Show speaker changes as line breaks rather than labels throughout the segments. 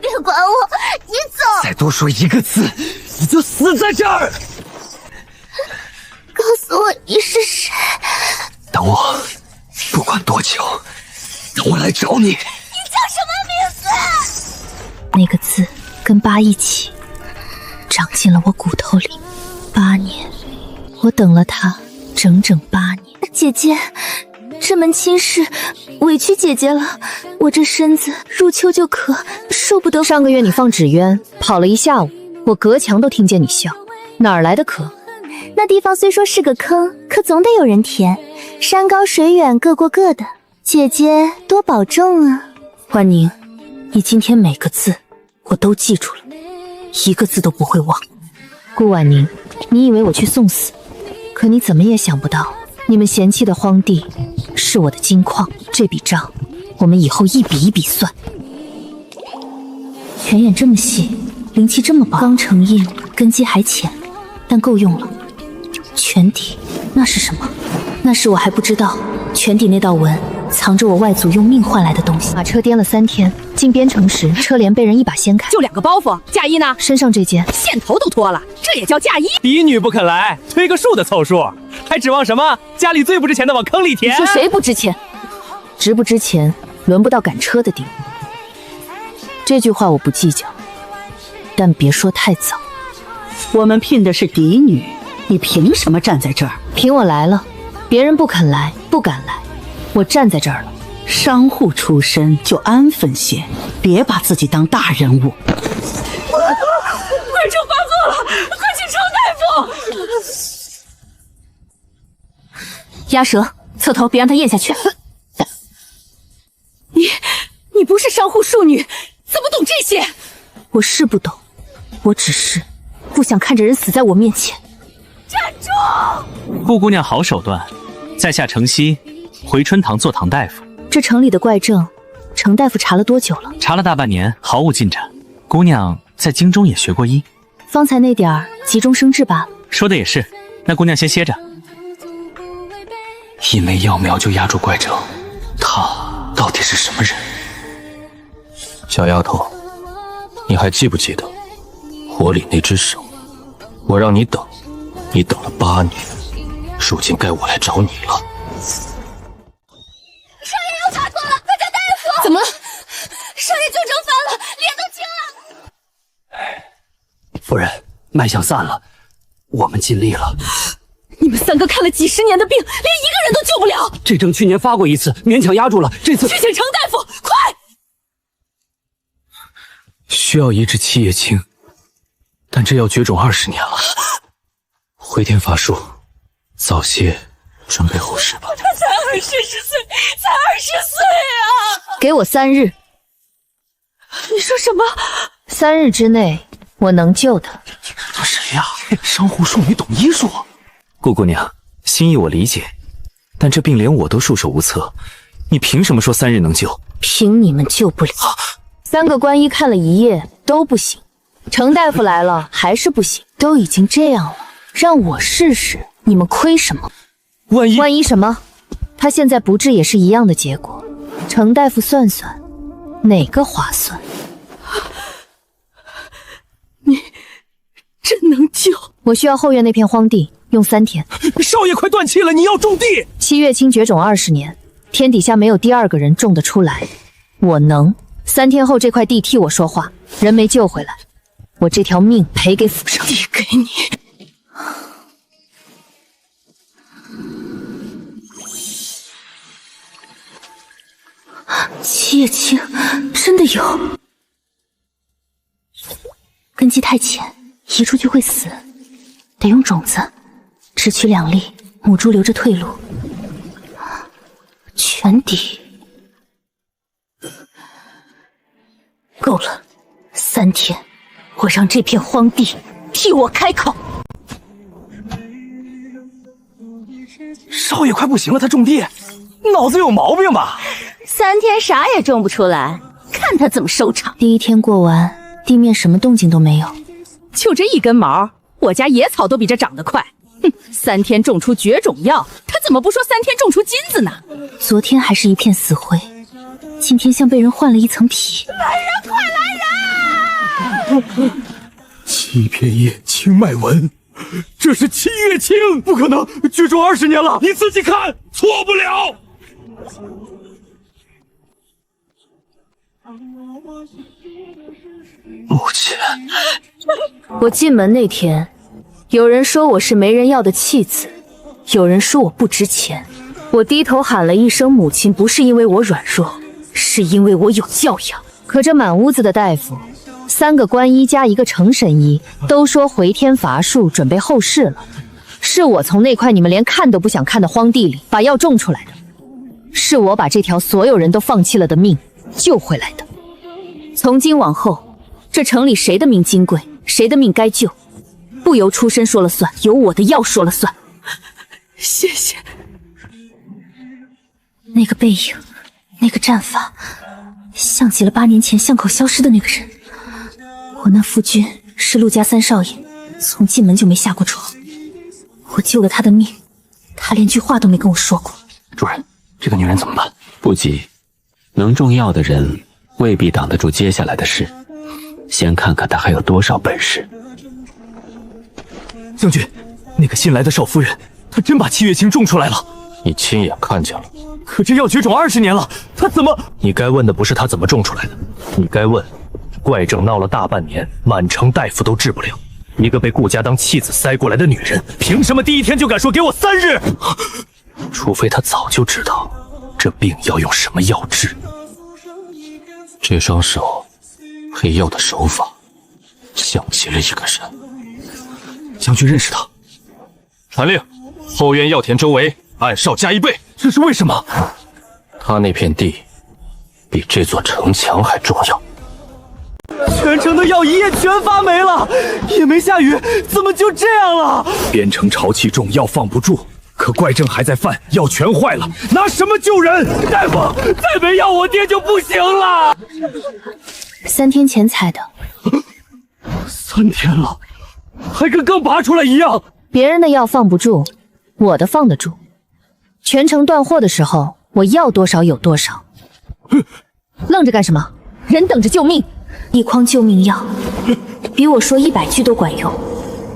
别管我，你走！
再多说一个字，你就死在这儿！
告诉我你是谁？
等我，不管多久，等我来找你。
你叫什么名字？
那个字跟疤一起长进了我骨头里。8年，我等了他整整8年。
姐姐，这门亲事委屈姐姐了。我这身子入秋就渴，受不得。
上个月你放纸鸢跑了一下午，我隔墙都听见你笑，哪儿来的渴？
那地方虽说是个坑，可总得有人填。山高水远，各过各的。姐姐多保重啊。
万宁，你今天每个字我都记住了，一个字都不会忘。顾婉宁，你以为我去送死，可你怎么也想不到，你们嫌弃的荒地是我的金矿。这笔账我们以后一笔一笔算。泉眼这么细，灵气这么薄，刚成印，根基还浅，但够用了。泉底那是什么？那是我还不知道泉底那道纹藏着我外祖用命换来的东西。马车颠了3天，进边城时车帘被人一把掀开，
就2个包袱，嫁衣呢？
身上这件
线头都脱了，这也叫嫁衣？
嫡女不肯来，推个数的凑数，还指望什么？家里最不值钱的往坑里填？
你说谁不值钱？值不值钱，轮不到赶车的地步。这句话我不计较，但别说太早。
我们聘的是嫡女，你凭什么站在这儿？
凭我来了，别人不肯来，不敢来，我站在这儿了。
商户出身就安分些，别把自己当大人物。
快症发作了，快请程大夫！
压舌，侧头，别让他咽下去。
你不是商户庶女，怎么懂这些？
我是不懂，我只是不想看着人死在我面前。
站住！
顾姑娘好手段，在下程曦，回春堂做唐大夫。
这城里的怪症，程大夫查了多久了？
查了大半年，毫无进展。姑娘在京中也学过医，
方才那点儿急中生智罢了。
说的也是，那姑娘先歇着。
一枚药苗就压住怪症，他到底是什么人？小丫头，你还记不记得火里那只手？我让你等，你等了8年，如今该我来找你了。
少爷又发作了，快叫大夫！
怎么了？
少爷就蒸翻了，脸都青了。
夫人，脉象散了，我们尽力了。
你们3个看了几10年的病，连1个人都救不了。
这症去年发过一次，勉强压住了，这次
去请程大夫，快！
需要移植七叶青，但这要绝种20年了。回天乏术，早些准备后事吧。
他才20岁，才20岁啊！
给我3日。
你说什么
？3日之内，我能救他。
他谁呀？商户庶女懂医术。
顾姑娘，心意我理解，但这病连我都束手无策，你凭什么说3日能救？
凭你们救不了。3个观医看了1夜都不行，程大夫来了还是不行。都已经这样了，让我试试，你们亏什么？万一什么？他现在不治也是一样的结果。程大夫算算，哪个划算？
你真能救？
我需要后院那片荒地，用3天。
少爷快断气了，你要种地。
七月青绝种20年，天底下没有第2个人种得出来。我能。3天后这块地替我说话，人没救回来，我这条命赔给府上。
地给你。
七叶青真的有，根基太浅，移出去会死，得用种子，只取2粒，母猪留着退路。泉底够了，3天，我让这片荒地替我开口。
少爷快不行了，他种地，脑子有毛病吧
？3天啥也种不出来，看他怎么收场。
第1天过完，地面什么动静都没有，
就这1根毛，我家野草都比这长得快。哼，3天种出绝种药，他怎么不说3天种出金子呢？
昨天还是一片死灰，
今天像被人换了一层皮。
七片叶青脉纹，这是七月青，不可能，绝种20年了，你自己看，错不了。
母亲，
我进门那天，有人说我是没人要的弃子，有人说我不值钱。我低头喊了一声母亲，不是因为我软弱，是因为我有教养。可这满屋子的大夫，3个官医加一个程神医，都说回天乏术，准备后事了。是我从那块你们连看都不想看的荒地里把药种出来的，是我把这条所有人都放弃了的命救回来的。从今往后，这城里谁的命金贵，谁的命该救，不由出身说了算，由我的药说了算。
谢谢。
那个背影，那个战法，像极了8年前巷口消失的那个人。我那夫君是陆家3少爷，从进门就没下过床。我救了他的命，他连句话都没跟我说过。
主人，这个女人怎么办？
不急，能种药的人未必挡得住接下来的事。先看看他还有多少本事。
将军，那个新来的少夫人，她真把七月青种出来了。
你亲眼看见了。
可这药绝种20年了，她怎么……
你该问的不是她怎么种出来的，你该问，怪症闹了大半年，满城大夫都治不了，一个被顾家当弃子塞过来的女人，凭什么第一天就敢说给我3日？除非她早就知道这病要用什么药治。这双手，黑药的手法，像极了一个人。
将军认识他。
传令，后院药田周围按哨加1倍。
这是为什么？
他那片地比这座城墙还重要。
全城的药一夜全发没了，也没下雨，怎么就这样了？
边城潮气重，药放不住，可怪症还在犯，药全坏了，拿什么救人？大夫，再没药我爹就不行了。
3天前采的。
3天了，还跟刚拔出来一样。
别人的药放不住，我的放得住。全城断货的时候，我要多少有多少。愣着干什么？人等着救命。
一筐救命药，比我说100句都管用。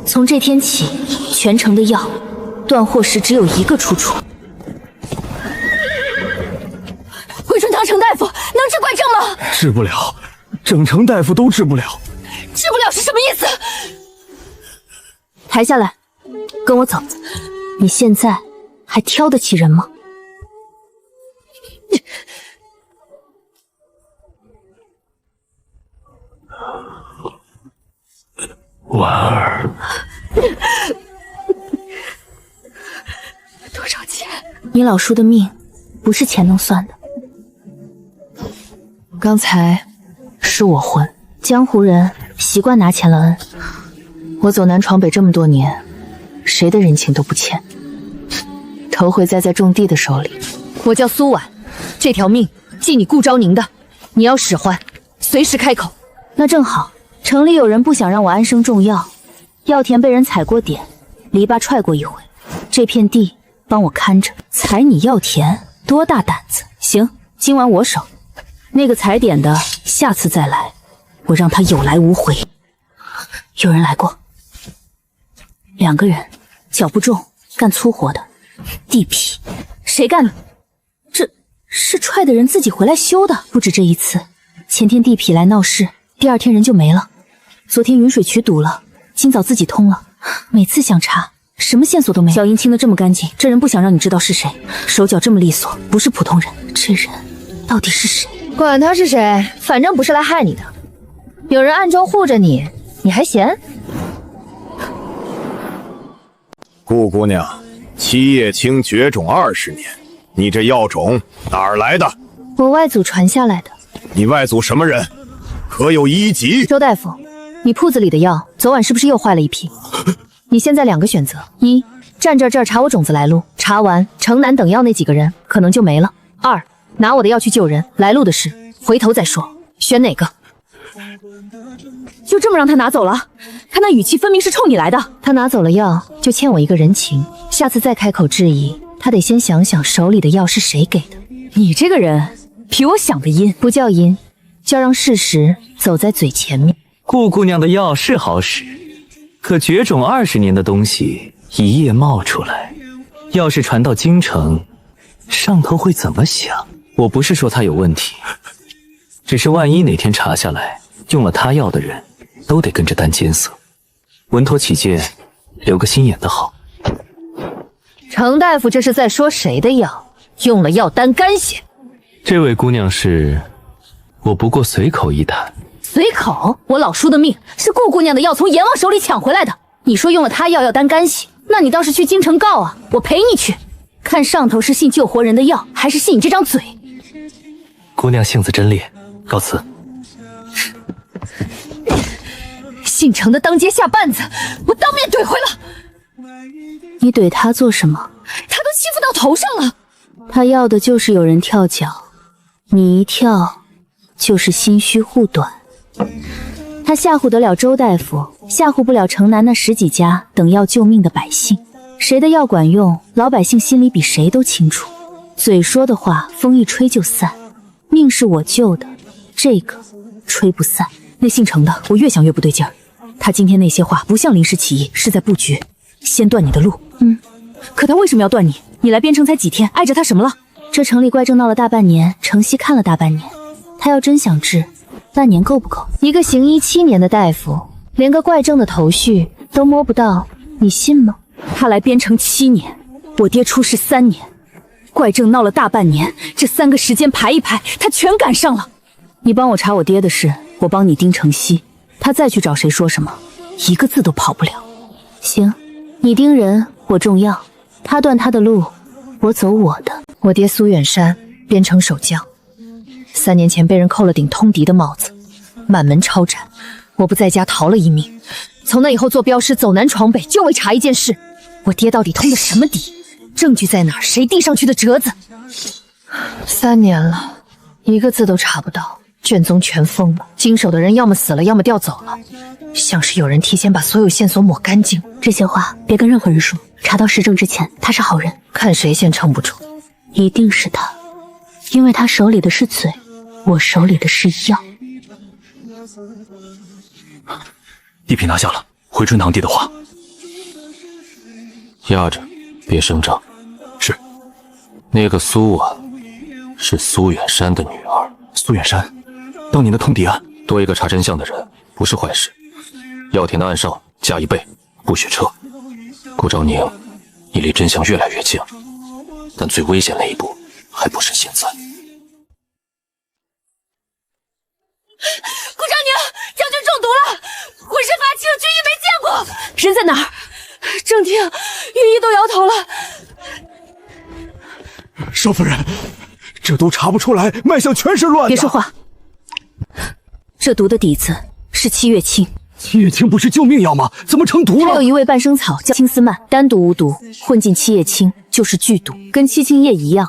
从这天起，全城的药断货时只有一个出处。
回春堂程大夫，能治怪症吗？
治不了，整城大夫都治不了。
治不了是什么意思？抬下来，跟我走。
你现在还挑得起人吗？
婉儿，
多少钱？
你老叔的命不是钱能算的。
刚才是我混，
江湖人习惯拿钱了恩。
我走南闯北这么多年，谁的人情都不欠，头回栽在种地的手里。我叫苏婉，这条命系你顾昭宁的，你要使唤，随时开口。
那正好，城里有人不想让我安生种药，药田被人踩过点，篱笆踹过一回，这片地帮我看着。踩你药田，多大胆子！行，今晚我守，那个踩点的下次再来，我让他有来无回。有人来过，2个人，脚不重，干粗活的，地痞。谁干的？这是踹的人自己回来修的。不止这一次，前天地痞来闹事，第2天人就没了。昨天云水渠堵了，今早自己通了。每次想查，什么线索都没。脚印清得这么干净，这人不想让你知道是谁，手脚这么利索，不是普通人。这人到底是谁？
管他是谁，反正不是来害你的。有人暗中护着你，你还嫌？
顾姑娘，七叶青绝种20年，你这药种哪儿来的？
我外祖传下来的。
你外祖什么人？可有1级？
周大夫，你铺子里的药昨晚是不是又坏了一批？你现在2个选择：一，站这儿查我种子来路，查完城南等药那几个人可能就没了；二，拿我的药去救人，来路的事回头再说。选哪个？
就这么让他拿走了？他那语气分明是冲你来的。
他拿走了药，就欠我一个人情，下次再开口质疑，他得先想想手里的药是谁给的。
你这个人比我想的阴。
不叫阴，叫让事实走在嘴前面。
顾姑娘的药是好使，可绝种20年的东西一夜冒出来，要是传到京城，上头会怎么想？我不是说他有问题，只是万一哪天查下来用了他药的人，都得跟着担监色。稳妥起见，留个心眼的好。
程大夫这是在说谁的药？用了药担干血？
这位姑娘是，我不过随口一谈。
随口？我老叔的命是顾姑娘的药从阎王手里抢回来的。你说用了他药要担干血，那你倒是去京城告啊，我陪你去，看上头是信救活人的药，还是信你这张嘴。
姑娘性子真烈，告辞。
姓程的当街下绊子，我当面怼回了。你怼他做什么？他都欺负到头上了。他要的就是有人跳脚，你一跳就是心虚护短。他吓唬得了周大夫，吓唬不了城南那10几家等要救命的百姓。谁的药管用，老百姓心里比谁都清楚。嘴说的话，风一吹就散。命是我救的，这个吹不散。那姓程的，我越想越不对劲儿。他今天那些话不像临时起意，是在布局，先断你的路。可他为什么要断你？你来边城才几天，碍着他什么了？这城里怪症闹了大半年，城西看了大半年，他要真想治，半年够不够？一个行医7年的大夫，连个怪症的头绪都摸不到，你信吗？他来边城7年，我爹出事3年，怪症闹了大半年，这3个时间排一排，他全赶上了。你帮我查我爹的事，我帮你盯城西，他再去找谁说什么，一个字都跑不了。行，你盯人，我种药，他断他的路，我走我的。我爹苏远山，边城守将，3年前被人扣了顶通敌的帽子，满门抄斩，我不在家逃了一命。从那以后做镖师，走南闯北，就为查一件事：我爹到底通的什么敌？证据在哪儿？谁递上去的折子？3年了，一个字都查不到，卷宗全封了，经手的人要么死了，要么调走了，像是有人提前把所有线索抹干净。这些话别跟任何人说，查到实证之前，他是好人，看谁先撑不住。一定是他，因为他手里的是嘴，我手里的是药。
地皮拿下了，回春堂弟的话。
压着，别声张。
是。
那个苏婉是苏远山的女儿。
苏远山，当年的通敌案，
多一个查真相的人不是坏事。药田的暗哨加一倍，不许撤。顾昭宁，你离真相越来越近了，但最危险那一步还不是现在。
顾昭宁，将军中毒了，浑身发青，军医没见过。人在哪儿？正厅，御医都摇头了。
少夫人，这都查不出来，脉象全是乱的。
别说话。这毒的底子是7月青。
7月青不是救命药吗？怎么成毒了？
还有一味半生草叫青丝蔓，单独无毒，混进7叶青就是剧毒，跟七青叶一样。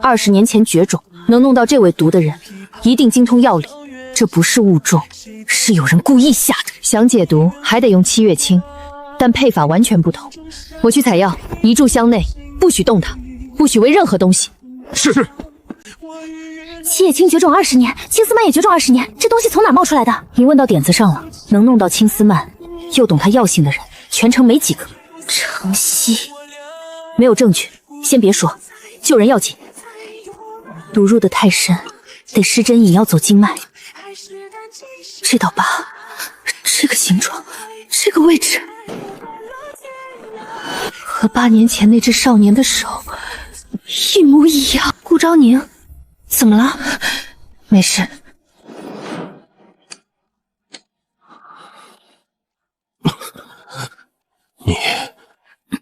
20年前绝种，能弄到这味毒的人，一定精通药理。这不是误中，是有人故意下的。想解毒还得用7月青，但配法完全不同。我去采药，一炷香内不许动它，不许喂任何东西。
是。
7叶青绝种20年，青丝蔓也绝种20年，这东西从哪冒出来的？你问到点子上了，能弄到青丝蔓，又懂它药性的人，全城没几个。城西没有证据，先别说，救人要紧。毒入的太深，得施针引药走经脉。这道疤，这个形状，这个位置，和8年前那只少年的手一模一样。顾昭宁，怎么了？没事。
你，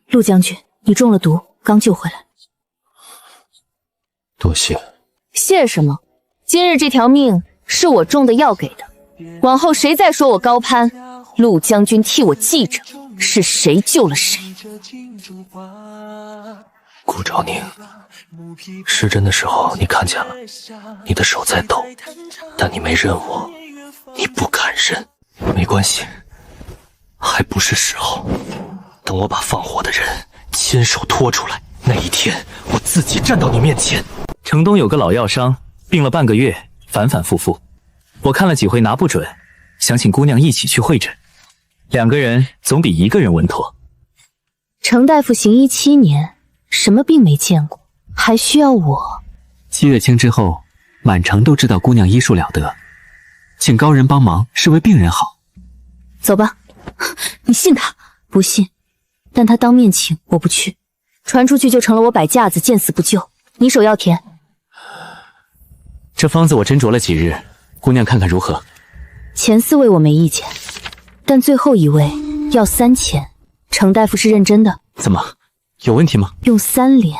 陆将军，你中了毒，刚救回来。
多谢。
谢什么？今日这条命是我中的药给的，往后谁再说我高攀，陆将军替我记着，是谁救了谁。
顾昭宁，施针的时候你看见了，你的手在抖，但你没认我，你不敢认。没关系，还不是时候。等我把放火的人亲手拖出来，那一天我自己站到你面前。
城东有个老药商，病了半个月，反反复复。我看了几回拿不准，想请姑娘一起去会诊，2个人总比1个人稳妥。
程大夫行医7年，什么病没见过，还需要我？7
月清之后，满城都知道姑娘医术了得，请高人帮忙是为病人好。
走吧。你信他？不信，但他当面请，我不去，传出去就成了我摆架子，见死不救。你手要甜。
这方子我斟酌了几日，姑娘看看如何？
前4位我没意见，但最后1位要3000。程大夫是认真的？
怎么，有问题吗？
用3联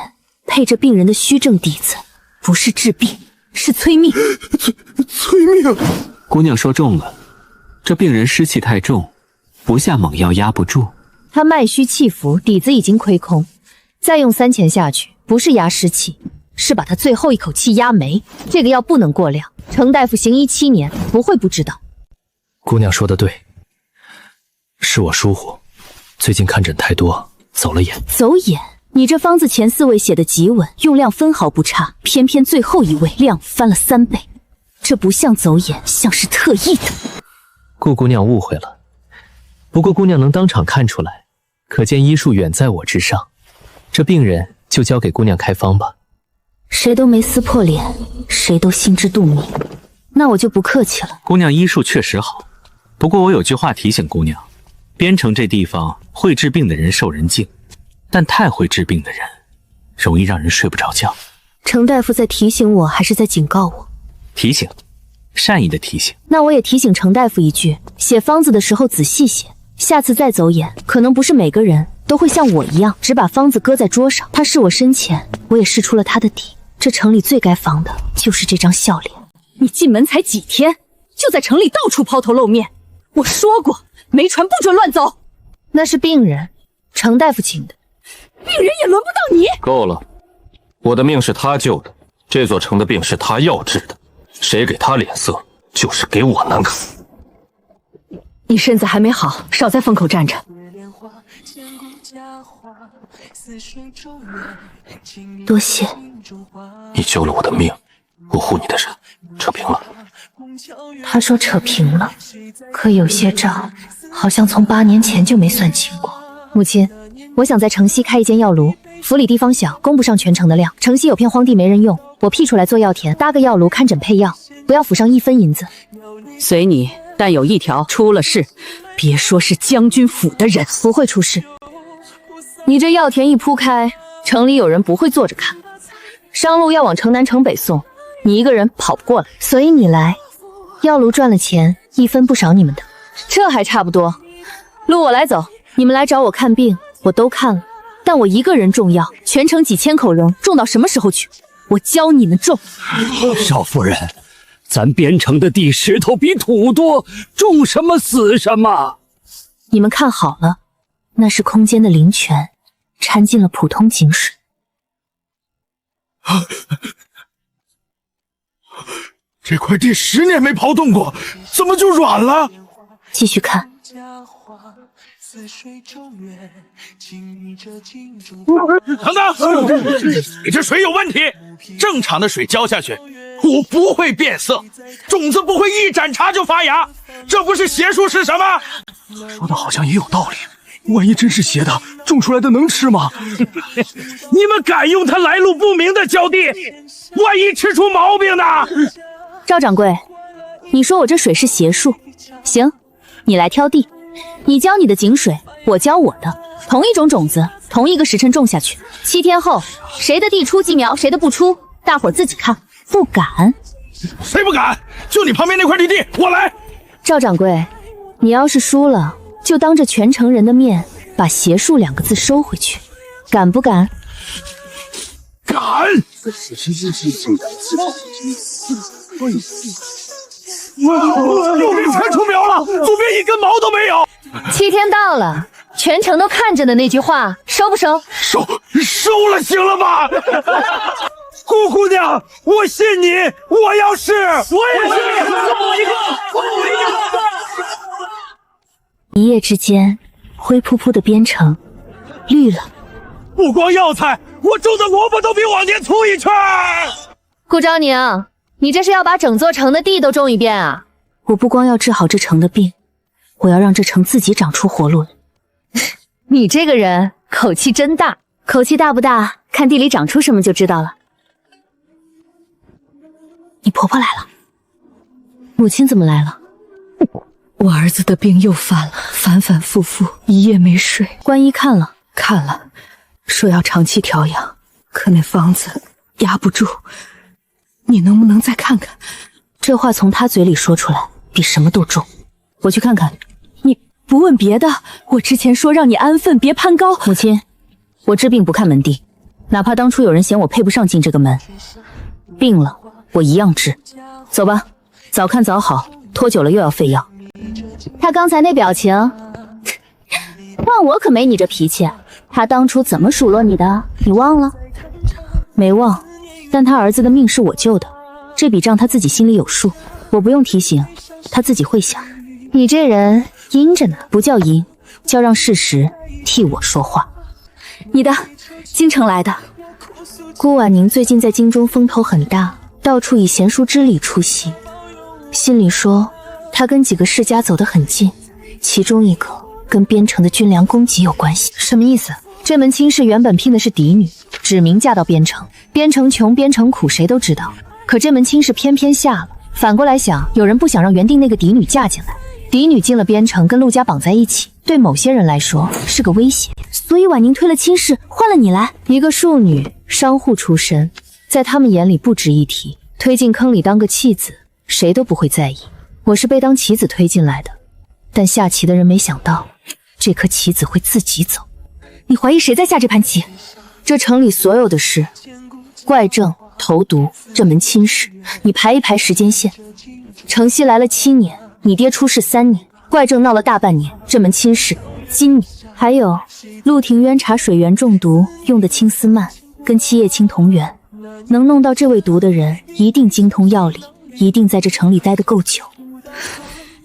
配着病人的虚症底子，不是治病，是催命。
催命！
姑娘说中了，这病人湿气太重，不下猛药压不住。
他脉虚气浮，底子已经亏空，再用3000下去，不是压湿气，是把他最后一口气压没。这个药不能过量。程大夫行医7年，不会不知道。
姑娘说的对，是我疏忽，最近看诊太多，走了眼。
走眼？你这方子前4位写的极稳，用量分毫不差，偏偏最后1位量翻了3倍，这不像走眼，像是特意的。
顾姑娘误会了，不过姑娘能当场看出来，可见医术远在我之上。这病人就交给姑娘开方吧。
谁都没撕破脸，谁都心知肚明。那我就不客气了。
姑娘医术确实好，不过我有句话提醒姑娘，边城这地方会治病的人受人敬，但太会治病的人容易让人睡不着觉。
程大夫在提醒我，还是在警告我？
提醒，善意的提醒。
那我也提醒程大夫一句，写方子的时候仔细写，下次再走眼，可能不是每个人都会像我一样，只把方子搁在桌上。他视我深浅，我也试出了他的底。这城里最该防的就是这张笑脸。
你进门才几天，就在城里到处抛头露面。我说过，没传不准乱走。
那是病人，程大夫请的，
病人也轮不到你。
够了，我的命是他救的，这座城的病是他要治的，谁给他脸色，就是给我难看。
你身子还没好，少在风口站着。
多谢。
你救了我的命，我护你的人扯平了。
他说扯平了，可有些账好像从8年前就没算清过。母亲，我想在城西开一间药炉，府里地方小，供不上全城的量。城西有片荒地没人用，我辟出来做药田，搭个药炉看诊配药，不要府上1分银子。
随你，但有一条，出了事，别说是将军府的人。
不会出事。你这药田一铺开，城里有人不会坐着看，商路要往城南城北送，你一个人跑不过来，所以你来，药炉赚了钱，1分不少你们的。这还差不多，路我来走，你们来找我看病，我都看了，但我一个人种药，全城几千口人，种到什么时候去？我教你们种。
少夫人，咱边城的地石头比土多，种什么死什么。
你们看好了，那是空间的灵泉，掺进了普通井水。
这块地10年没刨动过，怎么就软了？
继续看。
等等，你这水有问题，正常的水浇下去，土不会变色，种子不会一盏茶就发芽，这不是邪术是什么？
说的好像也有道理，万一真是邪的，种出来的能吃吗？
你们敢用它来路不明的浇地，万一吃出毛病呢？
赵掌柜，你说我这水是邪术，行，你来挑地，你浇你的井水，我浇我的，同一种种子，同一个时辰种下去，7天后，谁的地出鸡苗，谁的不出，大伙儿自己看。不敢？
谁不敢？就你旁边那块绿地，我来。
赵掌柜，你要是输了，就当着全城人的面把邪术2个字收回去，敢不敢？
敢！右边全出苗了，左边一根毛都没有。
7天到了，全城都看着的那句话，收不收？
收了，行了吧？顾姑娘，我信你，我要试，我也是，我一个。
一夜之间，灰扑扑的边城绿了。
不光药材，我种的萝卜都比往年粗一圈。
顾昭宁，
你这是要把整座城的地都种一遍啊？
我不光要治好这城的病，我要让这城自己长出活路来。
你这个人口气真大，
口气大不大，看地里长出什么就知道了。你婆婆来了。母亲怎么来了？
我儿子的病又犯了，反反复复，一夜没睡。
观医看了，
看了，说要长期调养，可那方子压不住。你能不能再看看？
这话从他嘴里说出来，比什么都重。我去看看。
你不问别的，我之前说让你安分，别攀高。
母亲，我治病不看门第，哪怕当初有人嫌我配不上进这个门，病了我一样治。走吧，早看早好，拖久了又要费药。他刚才那表情，换我可没你这脾气。他当初怎么数落你的，你忘了？没忘，但他儿子的命是我救的，这笔账他自己心里有数，我不用提醒，他自己会想。你这人阴着呢，不叫阴，叫让事实替我说话。
你的，京城来的。
顾婉宁最近在京中风头很大，到处以贤淑之礼出席，心里说他跟几个世家走得很近，其中一个跟边城的军粮供给有关系。什么意思？这门亲事原本聘的是嫡女，指明嫁到边城，边城穷边城苦谁都知道，可这门亲事偏偏下了。反过来想，有人不想让原定那个嫡女嫁进来，嫡女进了边城跟陆家绑在一起，对某些人来说是个威胁，所以婉宁推了亲事，换了你来。一个庶女，商户出身，在他们眼里不值一提，推进坑里当个弃子，谁都不会在意。我是被当棋子推进来的，但下棋的人没想到，这颗棋子会自己走。
你怀疑谁在下这盘棋？
这城里所有的事，怪症、投毒这门亲事，你排一排时间线。城西来了7年，你爹出事3年，怪症闹了大半年，这门亲事今年。还有陆庭渊茶水源中毒用的青丝蔓，跟七叶青同源，能弄到这味毒的人，一定精通药理，一定在这城里待得够久。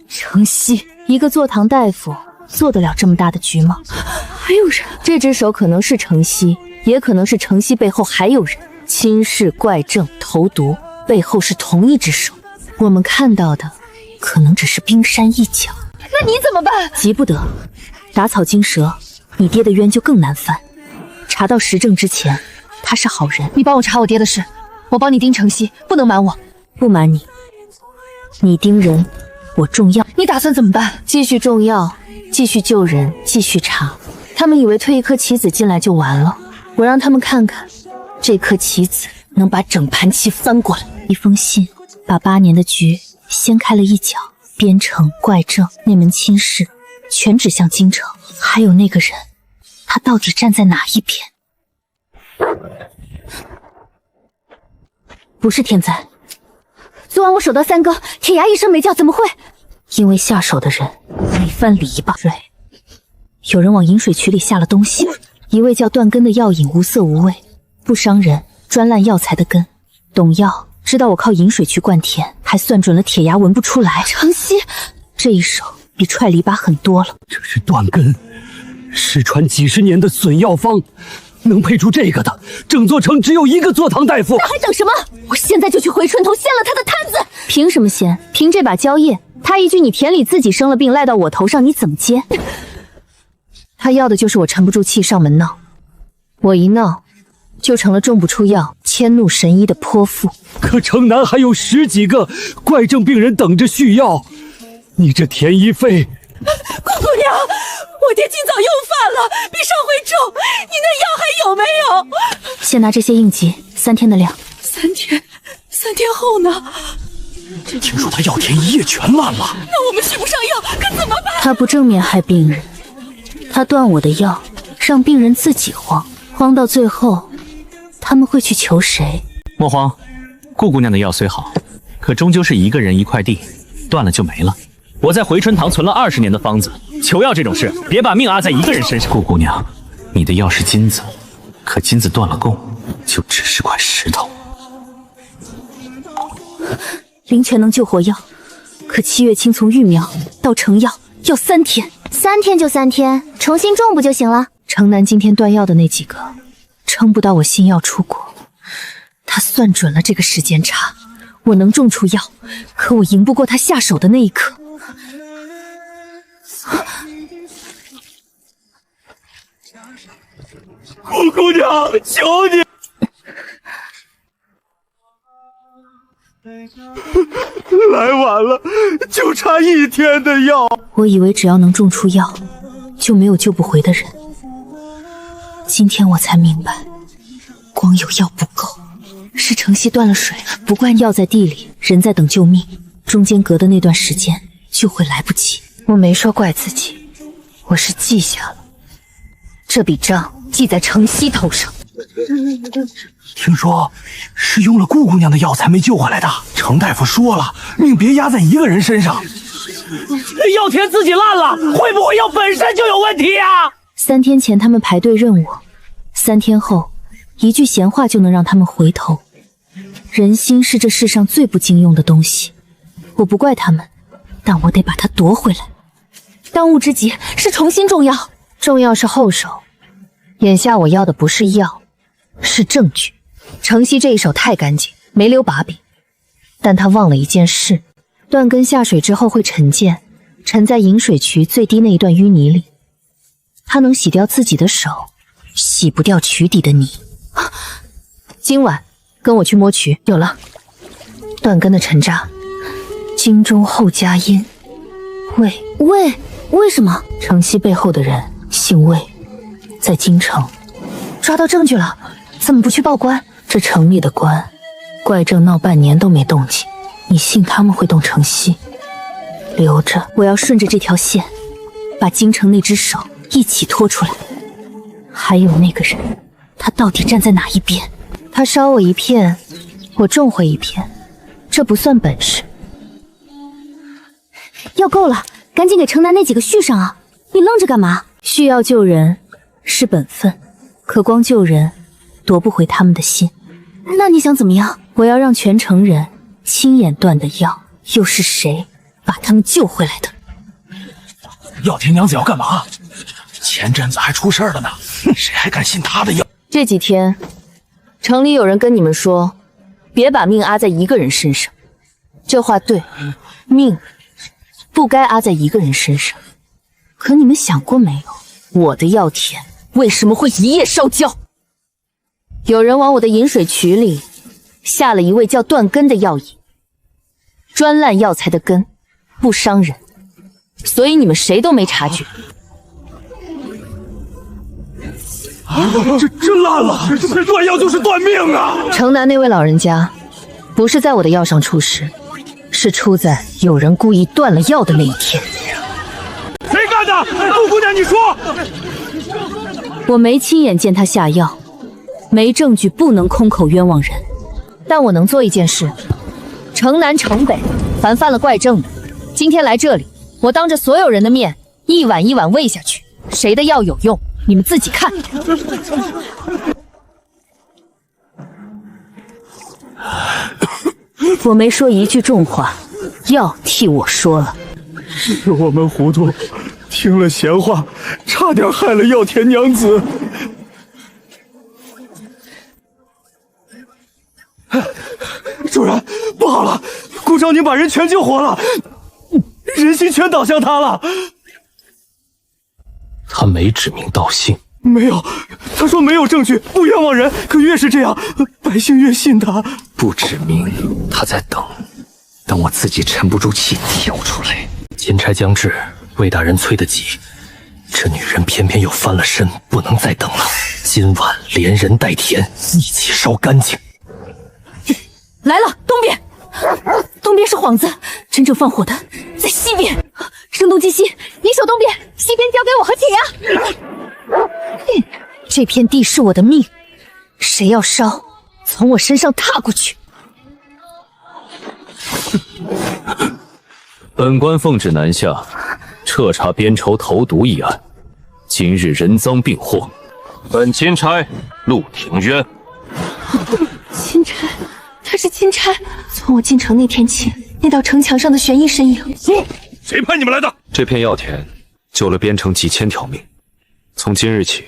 城西
一个坐堂大夫做得了这么大的局吗？
还有人？
这只手可能是城西，也可能是城西背后还有人。亲事、怪症、投毒背后是同一只手，我们看到的可能只是冰山一角。
那你怎么办？
急不得，打草惊蛇，你爹的冤就更难翻。查到实证之前，他是好人。
你帮我查我爹的事，我帮你盯城西，不能瞒我。
不瞒你，你盯人，我种药。
你打算怎么办？
继续种药，继续救人，继续查。他们以为推一颗棋子进来就完了，我让他们看看，这颗棋子能把整盘棋翻过来。一封信把8年的局掀开了一角，边城、怪症那门亲事全指向京城，还有那个人，他到底站在哪一边？不是天灾。
昨晚我手到3个，铁牙一声没叫，怎么会？
因为下手的人没翻篱笆。对，有人往饮水渠里下了东西。一味叫断根的药引无色无味，不伤人，专烂药材的根。懂药，知道我靠饮水渠灌田，还算准了铁牙闻不出来。
城西
这一手比踹篱笆狠多了。
这是断根，失传几十年的损药方，能配出这个的，整座城只有一个坐堂大夫。
那还等什么？我现在就去回春头掀了他的摊子。
凭什么掀？凭这把蕉叶。他一句你田里自己生了病赖到我头上，你怎么接？他要的就是我沉不住气上门闹，我一闹就成了种不出药迁怒神医的泼妇。
可城南还有10几个怪症病人等着续药，你这田一费。
姑娘，我爹今早又犯了，比上回重，你那药还有没有？
先拿这些应急，3天的量。
3天后呢？
听说他药田一夜全烂了。
那我们续不上药，可怎么办？
他不正面害病人，他断我的药，让病人自己慌，慌到最后，他们会去求谁？
莫慌，顾姑娘的药虽好，可终究是一个人一块地，断了就没了。我在回春堂存了20年的方子，求药这种事，别把命压在一个人身上。顾姑娘，你的药是金子，可金子断了供，就只是块石头。
灵泉能救活药，可七月青从育苗到成药要3天。
3天就3天，重新种不就行了？
城南今天断药的那几个，撑不到我新药出国。他算准了这个时间差，
我能种出药，可我赢不过他下手的那一刻。
顾姑娘，求你！来晚了，就差1天的药。
我以为只要能种出药，就没有救不回的人。今天我才明白，光有药不够，是程曦断了水，不怪药在地里，人在等救命，中间隔的那段时间就会来不及。
我没说怪自己，我是记下了，这笔账记在程曦头上。
听说是用了顾姑娘的药才没救回来的。程大夫说了，命别压在一个人身上。药田自己烂了，会不会药本身就有问题啊
？3天前他们排队认我，3天后一句闲话就能让他们回头。人心是这世上最不经用的东西，我不怪他们，但我得把它夺回来。
当务之急是重新种药，种药是后手，眼下我要的不是药，是证据。程曦这一手太干净，没留把柄，但他忘了一件事：断根下水之后会沉溅，沉在引水渠最低那一段淤泥里。他能洗掉自己的手，洗不掉渠底的泥。今晚跟我去摸渠。有了，断根的沉渣，经中后加阴。为什么？程曦背后的人姓魏，在京城。抓到证据了，怎么不去报官？这城里的官，怪政闹半年都没动静，你信他们会动程曦？留着，
我要顺着这条线，把京城那只手一起拖出来。还有那个人，他到底站在哪一边？
他烧我一片，我种回一片，这不算本事。
药够了，赶紧给城南那几个续上啊！你愣着干嘛？
需要救人是本分，可光救人夺不回他们的心。
那你想怎么样？
我要让全城人亲眼断的药，又是谁把他们救回来的？
药田娘子要干嘛？前阵子还出事了呢，谁还敢信她的药？
这几天城里有人跟你们说，别把命压在一个人身上。这话对，命不该压在一个人身上。可你们想过没有，我的药田为什么会一夜烧焦？有人往我的引水渠里下了一味叫断根的药引，专烂药材的根，不伤人，所以你们谁都没察觉。
这真烂了！这断药就是断命啊！
城南那位老人家，不是在我的药上出事，是出在有人故意断了药的那一天。
谁干的？顾姑娘，你说！
我没亲眼见他下药，没证据，不能空口冤枉人。
但我能做一件事：城南城北，凡犯了怪症的，今天来这里，我当着所有人的面，一碗一碗喂下去。谁的药有用，你们自己看。
我没说一句重话，药替我说了。
是我们糊涂，听了闲话，差点害了药田娘子。主人，不好了！顾少宁把人全救活了，人心全倒向他了。
他没指名道姓。
没有，他说没有证据，不冤枉人。可越是这样，百姓越信他。
不指名，他在等我自己沉不住气跳出来。钦差将至，魏大人催得急，这女人偏偏又翻了身，不能再等了。今晚连人带田一起烧干净。
来了，东边，东边是幌子，真正放火的在西边。声东击西，你守东边，西边交给我和铁牙。
这片地是我的命，谁要烧，从我身上踏过去。
本官奉旨南下，彻查边仇投毒一案。今日人赃并获，本钦差陆庭渊。
钦差，他是钦差。从我进城那天起，那道城墙上的悬疑身影。
谁派你们来的？
这片药田救了边城几千条命，从今日起，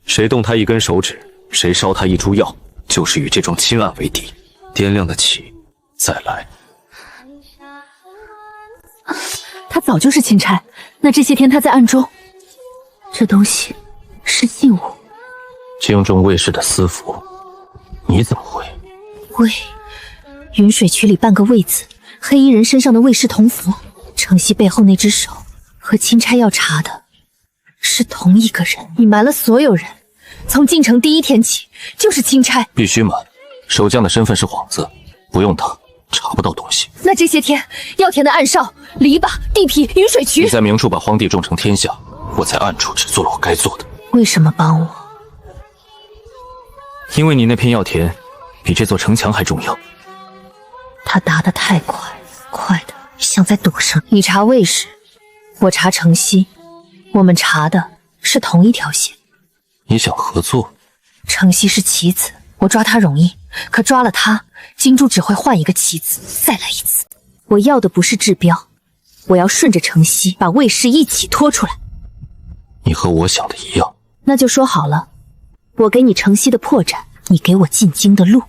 谁动他一根手指，谁烧他一株药，就是与这桩亲案为敌。掂量得起，
再来。
他早就是钦差，那这些天他在暗中，这东西是信物。
京中卫士的私服，你怎么会？
卫，云水区里半个卫字，黑衣人身上的卫士同服，程曦背后那只手和钦差要查的是同一个人。你瞒了所有人，从进城第一天起就是钦差。
必须瞒，守将的身份是幌子，不用他查不到东西。
那这些天药田的暗哨、篱笆、地痞、云水区，
你在明处把荒地种成天下，我在暗处只做了我该做的。
为什么帮我？
因为你那片药田比这座城墙还重要。
他答得太快，快的像在赌上。你查卫士，我查程曦，我们查的是同一条线。
你想合作？
程曦是棋子，我抓他容易，可抓了他，金珠只会换一个棋子，再来一次。我要的不是治标，我要顺着程曦把卫士一起拖出来。
你和我想的一样。
那就说好了，我给你程曦的破绽，你给我进京的路。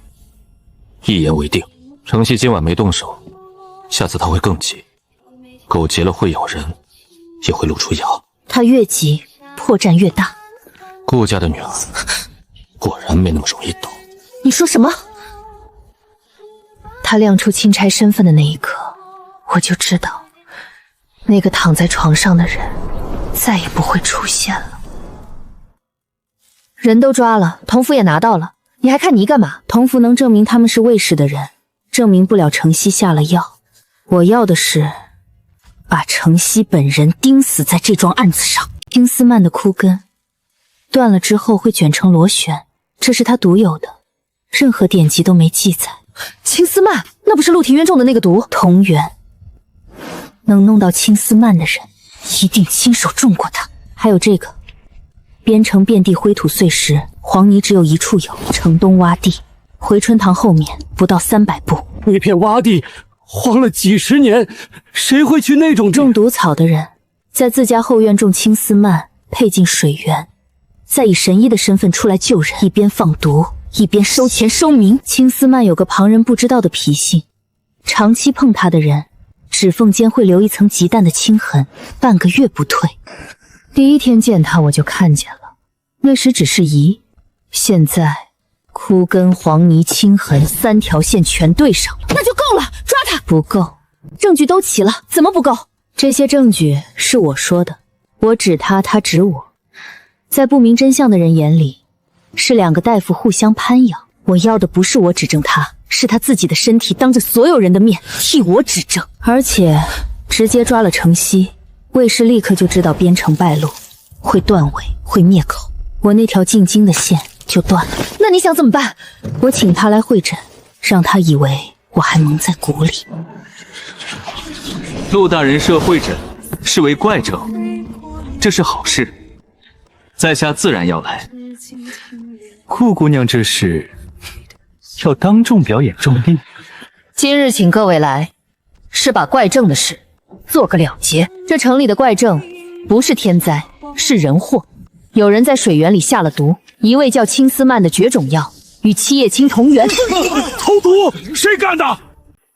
一言为定。程曦今晚没动手，下次他会更急。狗急了会咬人，也会露出牙。
他越急，破绽越大。
顾家的女儿果然没那么容易倒。
你说什么？他亮出钦差身份的那一刻，我就知道，那个躺在床上的人再也不会出现了。人都抓了，同符也拿到了，你还看泥干嘛？同符能证明他们是卫士的人，证明不了程曦下了药。我要的是把程曦本人钉死在这桩案子上。青丝蔓的枯根断了之后会卷成螺旋，这是他独有的，任何典籍都没记载。青丝蔓，那不是陆庭渊种的那个毒？同源，能弄到青丝蔓的人一定亲手种过它。还有这个边城遍地灰土碎石，黄泥只有一处有，城东洼地，回春堂后面不到300步。
那片洼地荒了几十年，谁会去那种
种毒草的人在自家后院种青丝蔓，配进水源，再以神医的身份出来救人，一边放毒一边收钱收名。青丝蔓有个旁人不知道的脾性，长期碰它的人指缝间会留一层极淡的青痕，半个月不退。第一天见他我就看见了，那时只是疑，现在枯根、黄泥、青痕3条线全对上了。那就够了，抓他！不够，证据都齐了，怎么不够？这些证据是我说的，我指他，他指我，在不明真相的人眼里，是2个大夫互相攀咬。我要的不是我指证他，是他自己的身体当着所有人的面替我指证，而且直接抓了程曦，卫士立刻就知道边城败露，会断尾，会灭口，我那条进京的线就断了。那你想怎么办？我请他来会诊，让他以为我还蒙在鼓里。
陆大人设会诊，是为怪症，这是好事，在下自然要来。顾姑娘这是要当众表演重力？
今日请各位来，是把怪症的事做个了结。这城里的怪症不是天灾，是人祸。有人在水源里下了毒，一味叫青丝蔓的绝种药与七叶青同源。
投毒，谁干的？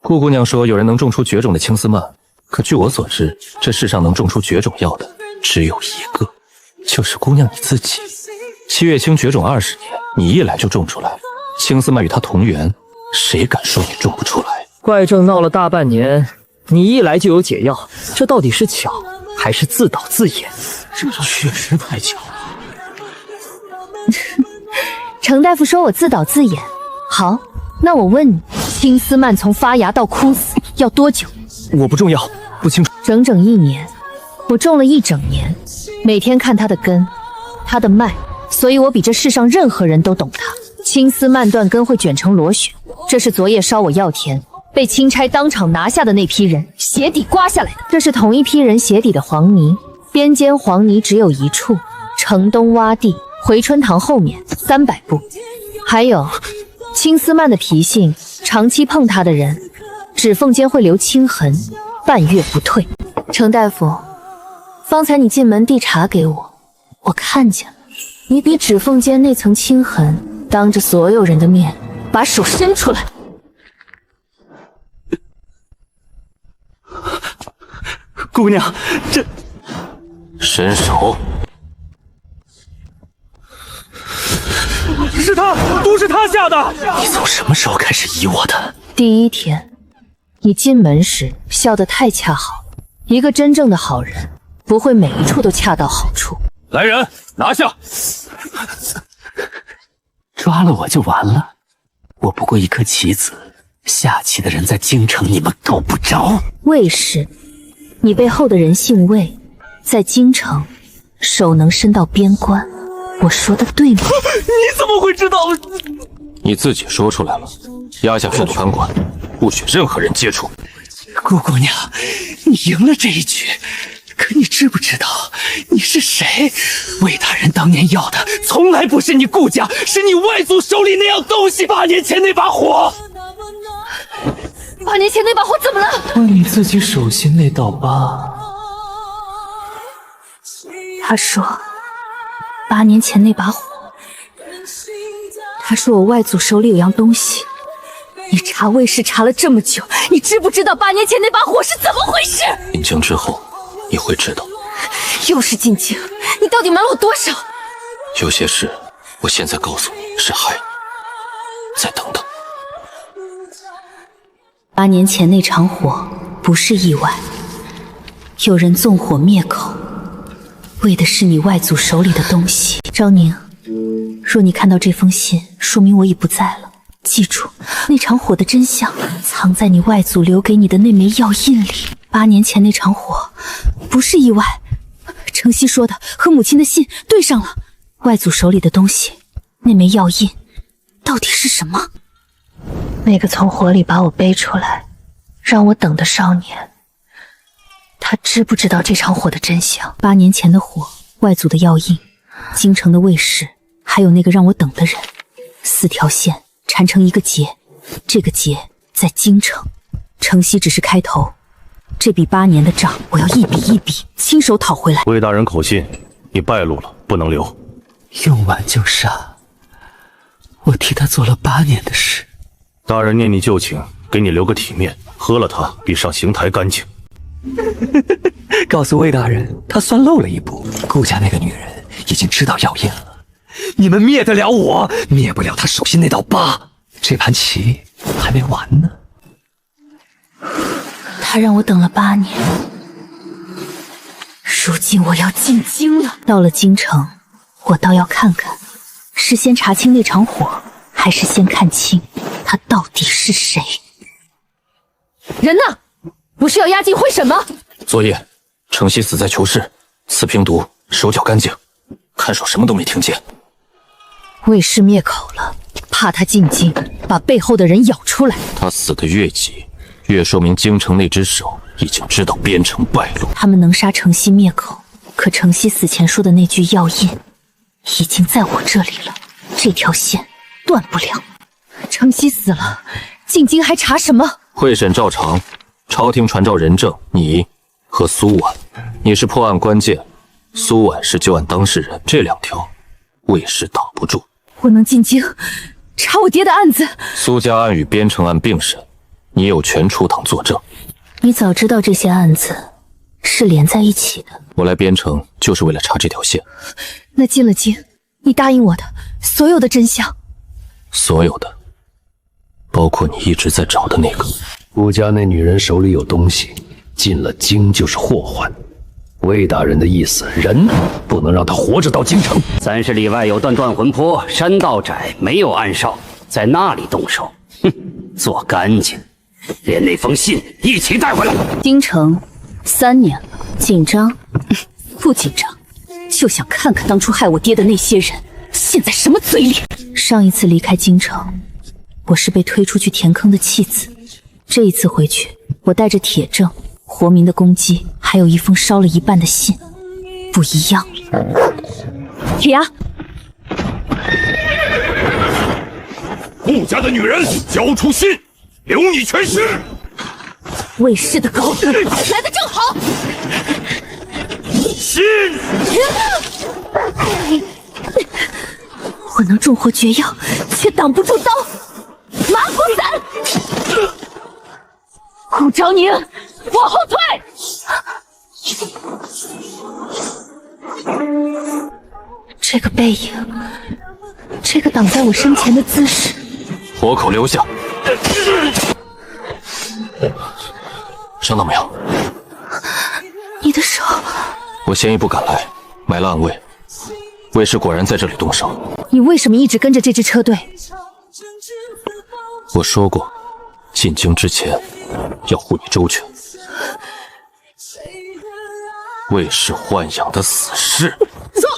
顾姑娘说有人能种出绝种的青丝蔓，可据我所知，这世上能种出绝种药的只有一个，就是姑娘你自己。七月青绝种20年，你一来就种出来，青丝蔓与它同源，谁敢说你种不出来？
怪症闹了大半年，你一来就有解药，这到底是巧还是自导自演？
这确实太巧了。
程大夫说我自导自演，好，那我问你，青丝蔓从发芽到枯死要多久？
我不重要，不清楚。
整整1年，我种了1整年，每天看它的根，它的脉，所以我比这世上任何人都懂它。青丝蔓断根会卷成螺旋，这是昨夜烧我药田被钦差当场拿下的那批人鞋底刮下来的，这是同一批人鞋底的黄泥，边间黄泥只有一处，城东洼地，回春堂后面300步。还有青丝蔓的脾性，长期碰它的人指缝间会留青痕，半月不退。程大夫，方才你进门递茶给我，我看见了，你比指缝间那层青痕当着所有人的面把手伸出来。
姑娘，这
伸手。
是他，都是他下的。
你从什么时候开始疑我的？
第一天，你进门时笑得太恰好了。一个真正的好人，不会每一处都恰到好处。
来人，拿下！
抓了我就完了？我不过一颗棋子，下棋的人在京城，你们够不着。
魏氏，你背后的人姓魏，在京城，手能伸到边关。我说的对吗？
你怎么会知道？
你自己说出来了，压下去的藩馆，不许任何人接触。
顾姑娘，你赢了这一局，可你知不知道你是谁？魏大人当年要的从来不是你顾家，是你外祖手里那样东西。8年前那把火
，8年前那把火怎么了？
问你自己手心那道疤。
他说，8年前那把火，他说我外祖手里有样东西。你查魏氏查了这么久，你知不知道8年前那把火是怎么回事？
进京之后，你会知道。
又是进京，你到底瞒了我多少？
有些事，我现在告诉你是害你，再等等。
8年前那场火不是意外，有人纵火灭口，为的是你外祖手里的东西。昭宁，若你看到这封信，说明我已不在了。记住，那场火的真相藏在你外祖留给你的那枚药印里。8年前那场火不是意外，程曦说的和母亲的信对上了。外祖手里的东西，那枚药印到底是什么？那个从火里把我背出来让我等的少年，他知不知道这场火的真相？8年前的火，外祖的药印，京城的卫士，还有那个让我等的人，4条线缠成一个结，这个结在京城。城西只是开头，这笔8年的账，我要一笔一笔亲手讨回来。
魏大人口信，你败露了，不能留。
用完就杀，我替他做了8年的事。
大人念你旧情，给你留个体面，喝了它比上刑台干净。
告诉魏大人，他算漏了一步。顾家那个女人已经知道药印了，你们灭得了我，灭不了她手心那道疤。这盘棋还没完呢。
他让我等了8年，如今我要进京了。到了京城，我倒要看看，是先查清那场火，还是先看清他到底是谁。
人呢？不是要押进会审吗？
昨夜程曦死在囚室，刺平毒，手脚干净，看守什么都没听见。
魏氏灭口了，怕他进京，把背后的人咬出来。
他死得越急，越说明京城那只手已经知道边城败露。
他们能杀程曦灭口，可程曦死前说的那句药印已经在我这里了，这条线断不了。
程曦死了，进京还查什么？
会审照常，朝廷传召人证你和苏婉。你是破案关键，苏婉是旧案当事人，这2条魏氏挡不住。
我能进京查我爹的案子。
苏家案与边城案并审，你有权出堂作证。
你早知道这些案子是连在一起的。
我来边城就是为了查这条线。
那进了京，你答应我的所有的真相，
所有的，包括你一直在找的那个。
顾家那女人手里有东西，进了京就是祸患。魏大人的意思，人不能让他活着到京城。
30里外有段断魂坡，山道窄，没有暗哨，在那里动手，哼，做干净，连那封信一起带回来。
京城3年了，紧张？不紧张，就想看看当初害我爹的那些人现在什么嘴脸。上一次离开京城，我是被推出去填坑的弃子。这一次回去，我带着铁证、活民的攻击，还有一封烧了一半的信，不一样了。
铁牙，
顾家的女人交出信，留你全尸。
魏氏的狗来得正好。
信，
我能重获绝药，却挡不住刀。麻姑伞，顾昭宁，往后退！
这个背影，这个挡在我身前的姿势，
活口留下。伤到没有？
你的手。
我先一步赶来，埋了暗卫。卫士果然在这里动手。
你为什么一直跟着这支车队？
我说过，进京之前要护你周全。卫士豢养的死士。
说，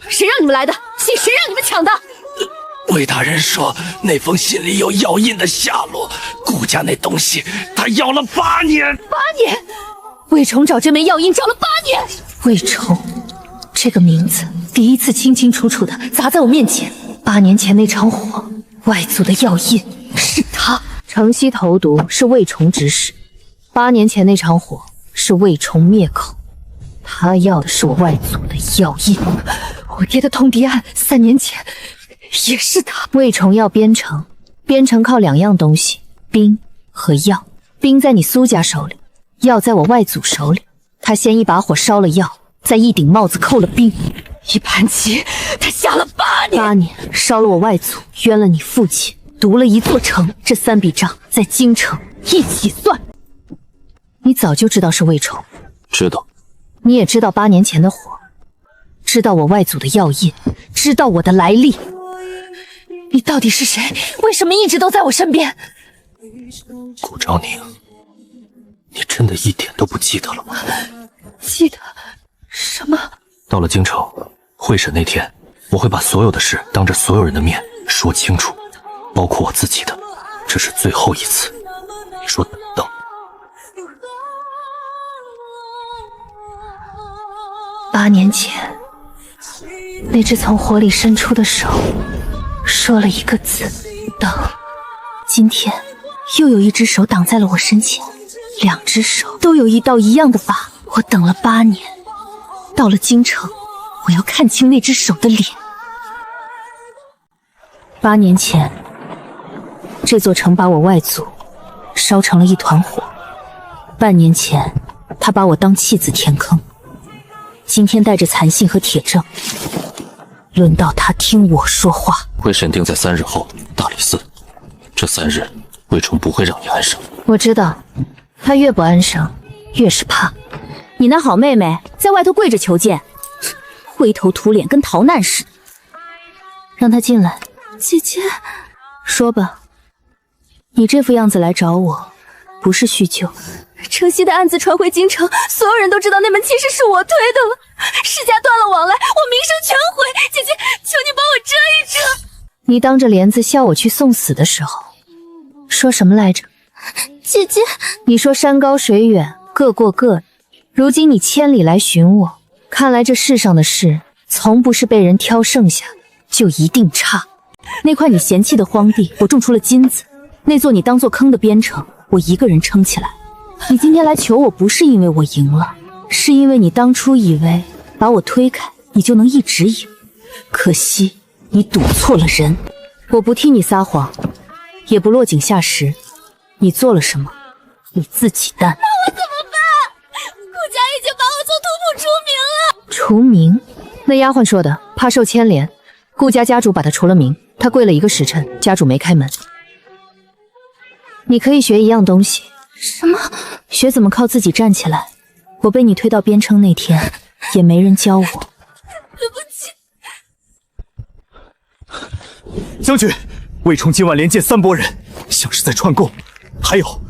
谁让你们来的？信谁让你们抢的？
魏大人说那封信里有药印的下落，顾家那东西他要了8年。
8年？魏崇找这枚药印找了8年。
魏崇这个名字第一次清清楚楚的砸在我面前。8年前那场火，外族的药印是他。
城西投毒是魏崇指使，8年前那场火是魏崇灭口，他要的是我外族的药印。
我爹的通敌案3年前也是他。
魏崇要边城，边城靠2样东西，兵和药。兵在你苏家手里，药在我外祖手里。他先一把火烧了药，再一顶帽子扣了兵。
一盘棋，他下了8年。
8年烧了我外祖，冤了你父亲，毒了一座城。这3笔账在京城一起算。你早就知道是魏崇。
知道。
你也知道8年前的火，知道我外祖的药印，知道我的来历。
你到底是谁？为什么一直都在我身边？
顾昭宁，你真的一点都不记得了吗？
记得什么？
到了京城会审那天，我会把所有的事当着所有人的面说清楚，包括我自己的。这是最后一次，你说等。
8年前，那只从火里伸出的手说了一个字：等。今天又有一只手挡在了我身前，2只手都有一道一样的疤。我等了8年，到了京城，我要看清那只手的脸。
8年前，这座城把我外祖烧成了一团火。半年前，他把我当弃子填坑。今天带着残信和铁证，轮到他听我说话。
会审定在3日后，大理寺。这3日，魏崇不会让你安生。
我知道，他越不安生，越是怕。你那好妹妹在外头跪着求见，灰头土脸，跟逃难似的。让她进来。
姐姐，
说吧，你这副样子来找我，不是叙旧。
城西的案子传回京城，所有人都知道那门亲事是我推的了，世家断了往来，我名声全毁。姐姐，求你帮我遮一遮。
你当着帘子笑我去送死的时候，说什么来着？
姐姐，
你说山高水远，各过各的。如今你千里来寻我，看来这世上的事，从不是被人挑剩下的，就一定差。那块你嫌弃的荒地，我种出了金子；那座你当作坑的边城，我一个人撑起来。你今天来求我，不是因为我赢了，是因为你当初以为把我推开，你就能一直赢。可惜你赌错了人。我不替你撒谎，也不落井下石。你做了什么，你自己担。
那我怎么办？顾家已经把我从土
除
府除名了。
名？那丫鬟说的，怕受牵连。顾家家主把他除了名，他跪了1个时辰，家主没开门。你可以学一样东西。
什么？
学怎么靠自己站起来。我被你推到边城那天，也没人教我。
对不起。
将军，魏崇今晚连见3拨人，像是在串供。还有，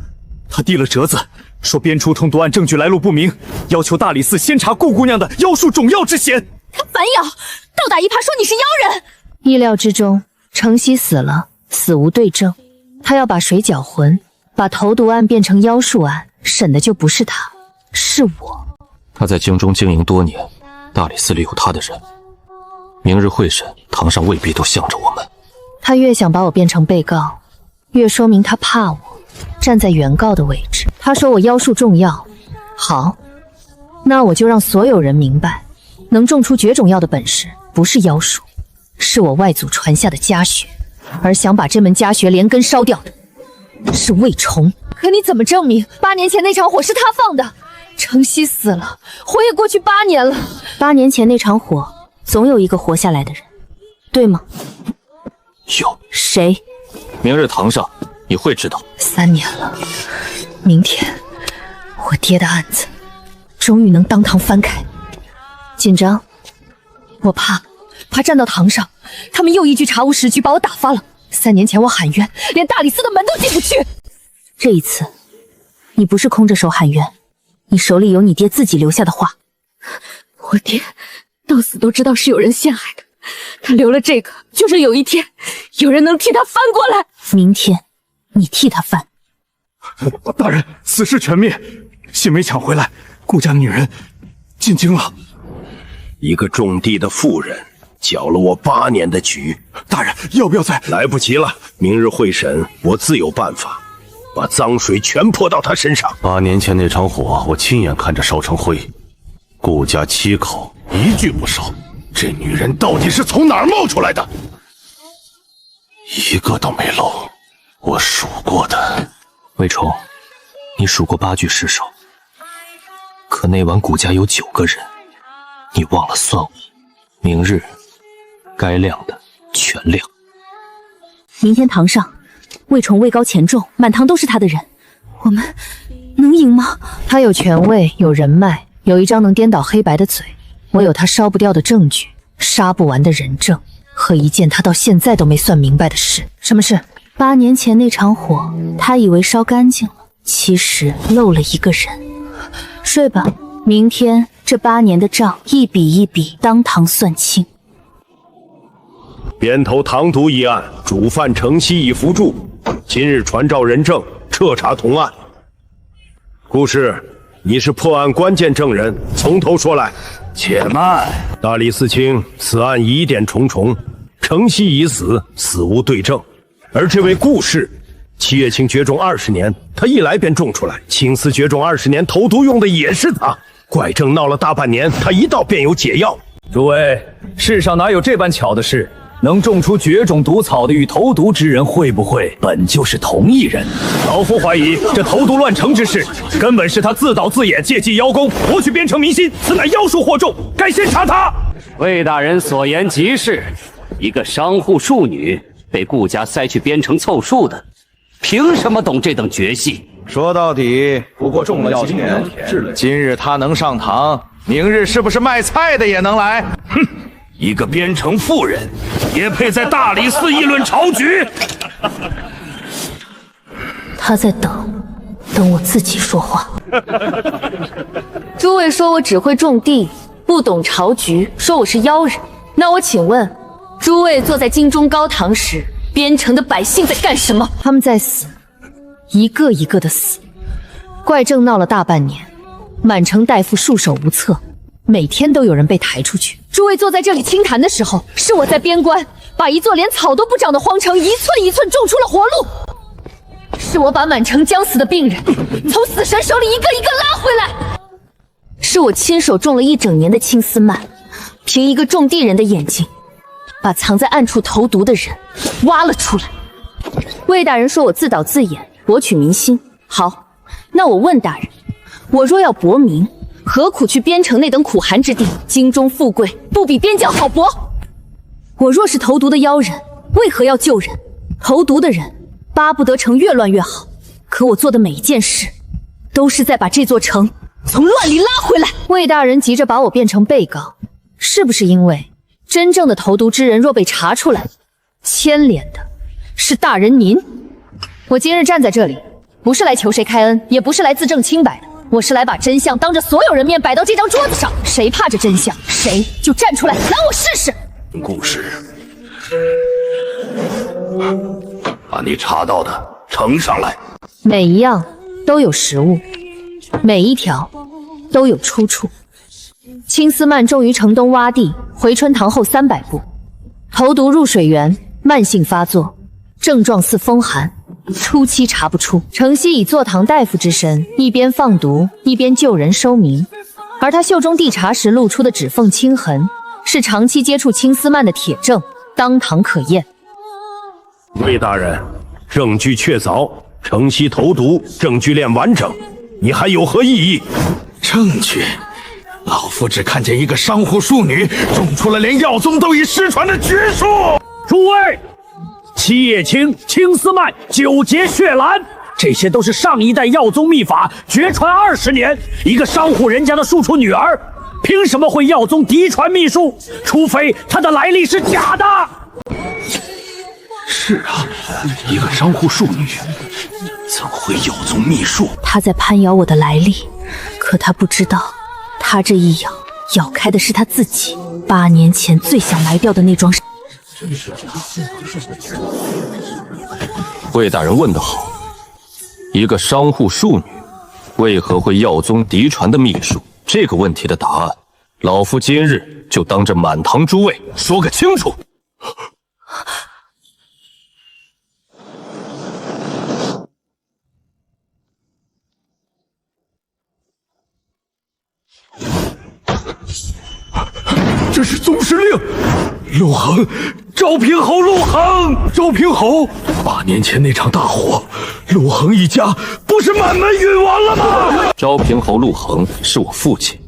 他递了折子，说边出通毒案证据来路不明，要求大理寺先查顾姑娘的妖术种药之嫌。
他反咬，倒打一耙说你是妖人。
意料之中，程曦死了，死无对证。他要把谁搅浑，把投毒案变成妖术案，审的就不是他，是我。
他在京中经营多年，大理寺里有他的人。明日会审，堂上未必都向着我们。
他越想把我变成被告，越说明他怕我，站在原告的位置。他说我妖术重药，好，那我就让所有人明白，能种出绝种药的本事不是妖术，是我外祖传下的家学，而想把这门家学连根烧掉的是魏崇。
可你怎么证明8年前那场火是他放的？
程曦死了，火也过去8年了。
8年前那场火，总有一个活下来的人，对吗？
有。
谁？
明日堂上你会知道。
3年了，明天我爹的案子终于能当堂翻开。紧张，我怕站到堂上，他们又一句查无实据把我打发了。3年前我喊冤，连大理寺的门都进不去。
这一次，你不是空着手喊冤，你手里有你爹自己留下的话。
我爹到死都知道是有人陷害的，他留了这个，就是有一天有人能替他翻过来。
明天，你替他翻。
大人，此事全灭，信没抢回来，顾家女人进京了。
一个种地的妇人搅了我8年的局。
大人，要不要再……
来不及了，明日会审，我自有办法，把脏水全泼到他身上。
8年前那场火，我亲眼看着烧成灰，顾家7口一句不少。
这女人到底是从哪儿冒出来的？
一个都没漏，我数过的。
魏冲，你数过8具尸首，可那晚顾家有9个人，你忘了算我。明日该亮的全亮。
明天堂上，魏冲位高权重，满堂都是他的人，我们能赢吗？
他有权位，有人脉，有一张能颠倒黑白的嘴，我有他烧不掉的证据，杀不完的人证，和一件他到现在都没算明白的事。什么事
？8年前那场火，他以为烧干净了，其实漏了一个人。睡吧，明天这8年的账一笔一笔当堂算清。
鞭头唐突一案，主犯程曦已伏住，今日传召人证，彻查同案。顾氏，你是破案关键证人，从头说来。
且慢，
大理寺卿，此案疑点重重，程曦已死，死无对证。而这位顾氏，7月清绝种20年，他一来便种出来。青丝绝种20年，投毒用的也是他。怪症闹了大半年，他一到便有解药。
诸位，世上哪有这般巧的事？能种出绝种毒草的与投毒之人，会不会本就是同一人？老夫怀疑这投毒乱城之事，根本是他自导自演，借机邀功，博取边城民心，此乃妖术惑众，该先查他。
魏大人所言极是，一个商户庶女被顾家塞去边城凑数的，凭什么懂这等绝戏？
说到底，不过种了几年，今日他能上堂，明日是不是卖菜的也能来？
哼！一个边城妇人，也配在大理寺议论朝局？
他在等我自己说话。
诸位说我只会种地，不懂朝局，说我是妖人。那我请问，诸位坐在京中高堂时，边城的百姓在干什么？
他们在死，一个一个的死。怪症闹了大半年，满城大夫束手无策，每天都有人被抬出去。
诸位坐在这里清谈的时候，是我在边关把一座连草都不长的荒城一寸一寸种出了活路，是我把满城将死的病人从死神手里一个一个拉回来，是我亲手种了1整年的青丝蔓，凭一个种地人的眼睛，把藏在暗处投毒的人挖了出来。魏大人说我自导自演，博取民心。好，那我问大人，我若要博民，何苦去边城那等苦寒之地？京中富贵不比边疆好博。我若是投毒的妖人，为何要救人？投毒的人巴不得城越乱越好，可我做的每一件事，都是在把这座城从乱里拉回来。魏大人急着把我变成被告，是不是因为真正的投毒之人若被查出来，牵连的是大人您？我今日站在这里，不是来求谁开恩，也不是来自证清白的。我是来把真相当着所有人面摆到这张桌子上，谁怕这真相，谁就站出来拿我试试。
顾氏，把你查到的呈上来。
每一样都有实物，每一条都有出处。青丝蔓种于城东洼地，回春堂后300步，投毒入水源，慢性发作，症状似风寒，初期查不出。程曦以坐堂大夫之身，一边放毒，一边救人收民。而他袖中地查时露出的指缝青痕，是长期接触青丝蔓的铁证，当堂可验。
魏大人，证据确凿，程曦投毒，证据链完整，你还有何异议？
证据。老夫只看见一个商户庶女种出了连药宗都已失传的绝术。
诸位，七叶青、青丝蔓、九节血兰，这些都是上一代药宗秘法，绝传20年。一个商户人家的庶出女儿，凭什么会药宗嫡传秘术？除非她的来历是假的。
是啊，一个商户庶女，怎么会药宗秘术？
他在攀咬我的来历，可他不知道，他这一咬，咬开的是他自己8年前最想埋掉的那桩。
魏大人问得好，一个商户庶女为何会药宗嫡传的秘术？这个问题的答案，老夫今日就当着满堂诸位说个清楚。
这是宗师令，陆恒，赵平侯陆恒，赵平侯，8年前那场大火，陆恒一家不是满门陨亡了吗？
昭平侯陆恒是我父亲，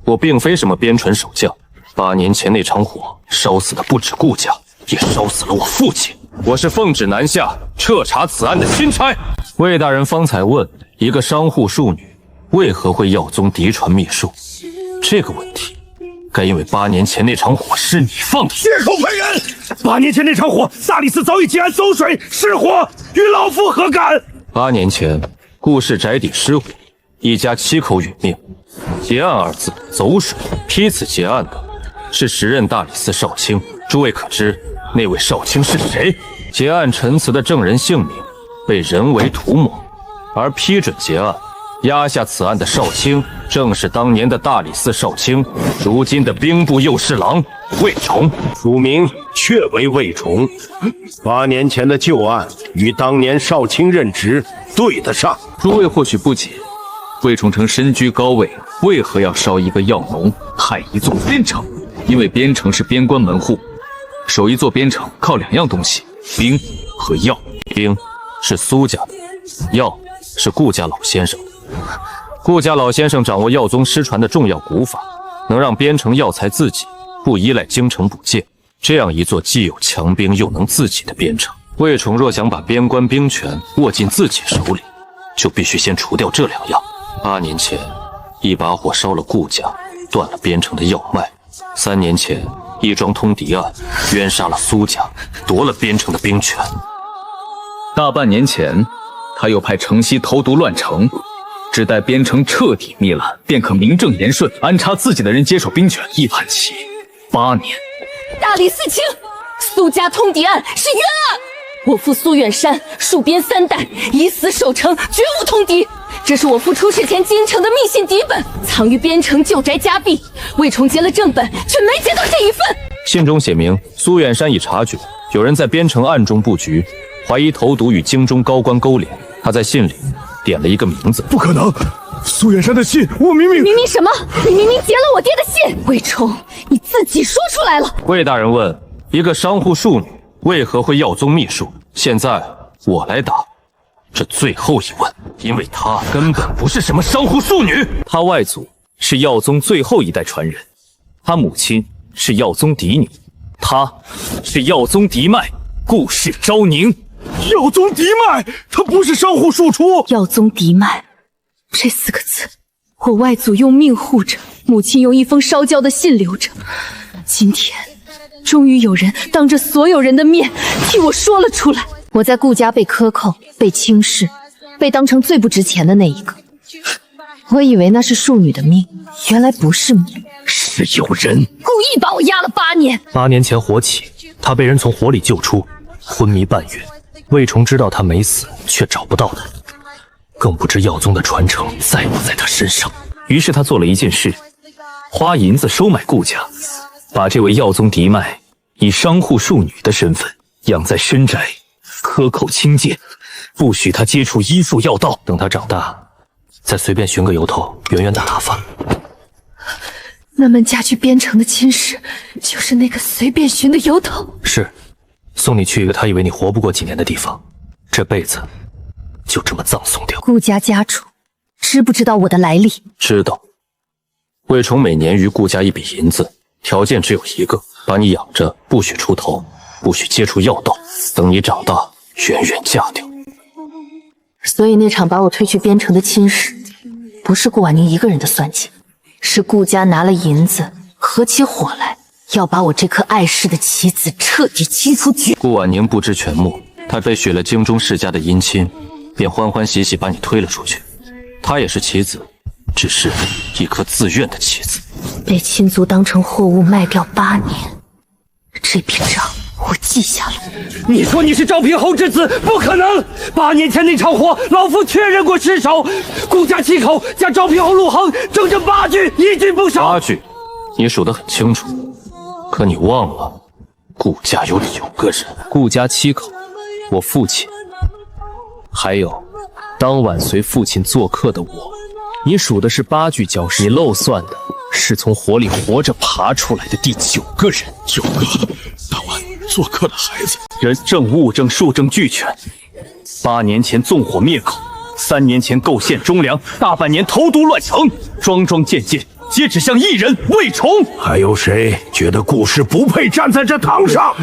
我并非什么边陲守将。8年前那场火，烧死的不止顾家，也烧死了我父亲。我是奉旨南下彻查此案的钦差。魏大人方才问一个商户庶女为何会药宗嫡传秘术，这个问题该因为8年前那场火是你放的。
血口喷人！8年前那场火，大理寺早已结案走水失火，与老夫何干
？8年前，顾氏宅邸失火，一家7口殒命。结案2字，走水。批此结案的是时任大理寺少卿，诸位可知那位少卿是谁？结案陈词的证人姓名被人为涂抹，而批准结案压下此案的少卿，正是当年的大理寺少卿，如今的兵部右侍郎魏崇。
署名确为魏崇。8年前的旧案与当年少卿任职对得上。
诸位或许不解，魏崇城身居高位，为何要烧一个药农，害一座边城？因为边城是边关门户，守一座边城靠2样东西：兵和药。
兵是苏家的，药是顾家老先生的。顾家老先生掌握药宗失传的重要古法，能让边城药材自给，不依赖京城补借。这样一座既有强兵又能自给的边城，魏宠若想把边关兵权握进自己手里，就必须先除掉这2样。8年前，一把火烧了顾家，断了边城的药脉；3年前，一桩通敌案冤杀了苏家，夺了边城的兵权。
大半年前，他又派城西投毒乱城，只待边城彻底灭了，便可名正言顺安插自己的人接手兵权。一盘棋8年。
大理寺卿，苏家通敌案是冤案。我父苏远山戍边3代，以死守城，绝无通敌。这是我父出事前京城的密信底本，藏于边城旧宅家壁。魏崇劫了正本，却没劫到这一份。
信中写明，苏远山已察觉有人在边城暗中布局，怀疑投毒与京中高官勾连。他在信里点了一个名字。
不可能！苏远山的信，我明明
什么？你明明劫了我爹的信！魏崇，你自己说出来了。
魏大人问一个商户庶女为何会药宗秘术，现在我来答这最后一问，因为她根本不是什么商户庶女。
她外祖是药宗最后一代传人，她母亲是药宗嫡女，她是药宗嫡脉顾氏昭宁。
药宗嫡脉，她不是商户庶出。
药宗嫡脉这4个字，我外祖用命护着，母亲用一封烧焦的信留着。今天终于有人当着所有人的面替我说了出来。我在顾家被克扣，被轻视，被当成最不值钱的那一个。我以为那是庶女的命，原来不是命，
是有人
故意把我压了8年。
8年前火起，他被人从火里救出，昏迷半月。魏崇知道他没死，却找不到他，更不知药宗的传承在不在他身上。
于是他做了一件事，花银子收买顾家，把这位药宗嫡脉以商户庶女的身份养在深宅，克扣清戒，不许他接触医术药道。
等他长大，再随便寻个由头，远远的打发。
那么嫁去边城的亲事，就是那个随便寻的由头。
是，送你去一个他以为你活不过几年的地方，这辈子就这么葬送掉。
顾家家主知不知道我的来历？
知道，魏崇每年于顾家一笔银子，条件只有一个，把你养着，不许出头，不许接触药道，等你长大，远远嫁掉。
所以那场把我推去边城的亲事，不是顾婉宁一个人的算计，是顾家拿了银子，合起伙来，要把我这颗碍事的棋子彻底踢出局。
顾婉宁不知全幕，她被许了京中世家的姻亲，便欢欢喜喜把你推了出去。她也是棋子，只是一颗自愿的棋子。
被亲族当成货物卖掉8年，这笔账我记下了。
你说你是赵平侯之子，不可能！8年前那场火，老夫确认过尸首，顾家7口加赵平侯陆恒，整整8具，一具不少。
8具，你数得很清楚，可你忘了，顾家有9个人。
顾家7口，我父亲，还有当晚随父亲做客的我。你数的是8具焦尸，你漏算的是从火里活着爬出来的第9个人。
9个当晚做客的孩子，
人证、物证、数证俱全。8年前纵火灭口，3年前构陷忠良，大半年投毒乱城，桩桩件件皆指向一人魏崇。
还有谁觉得顾氏不配站在这堂上？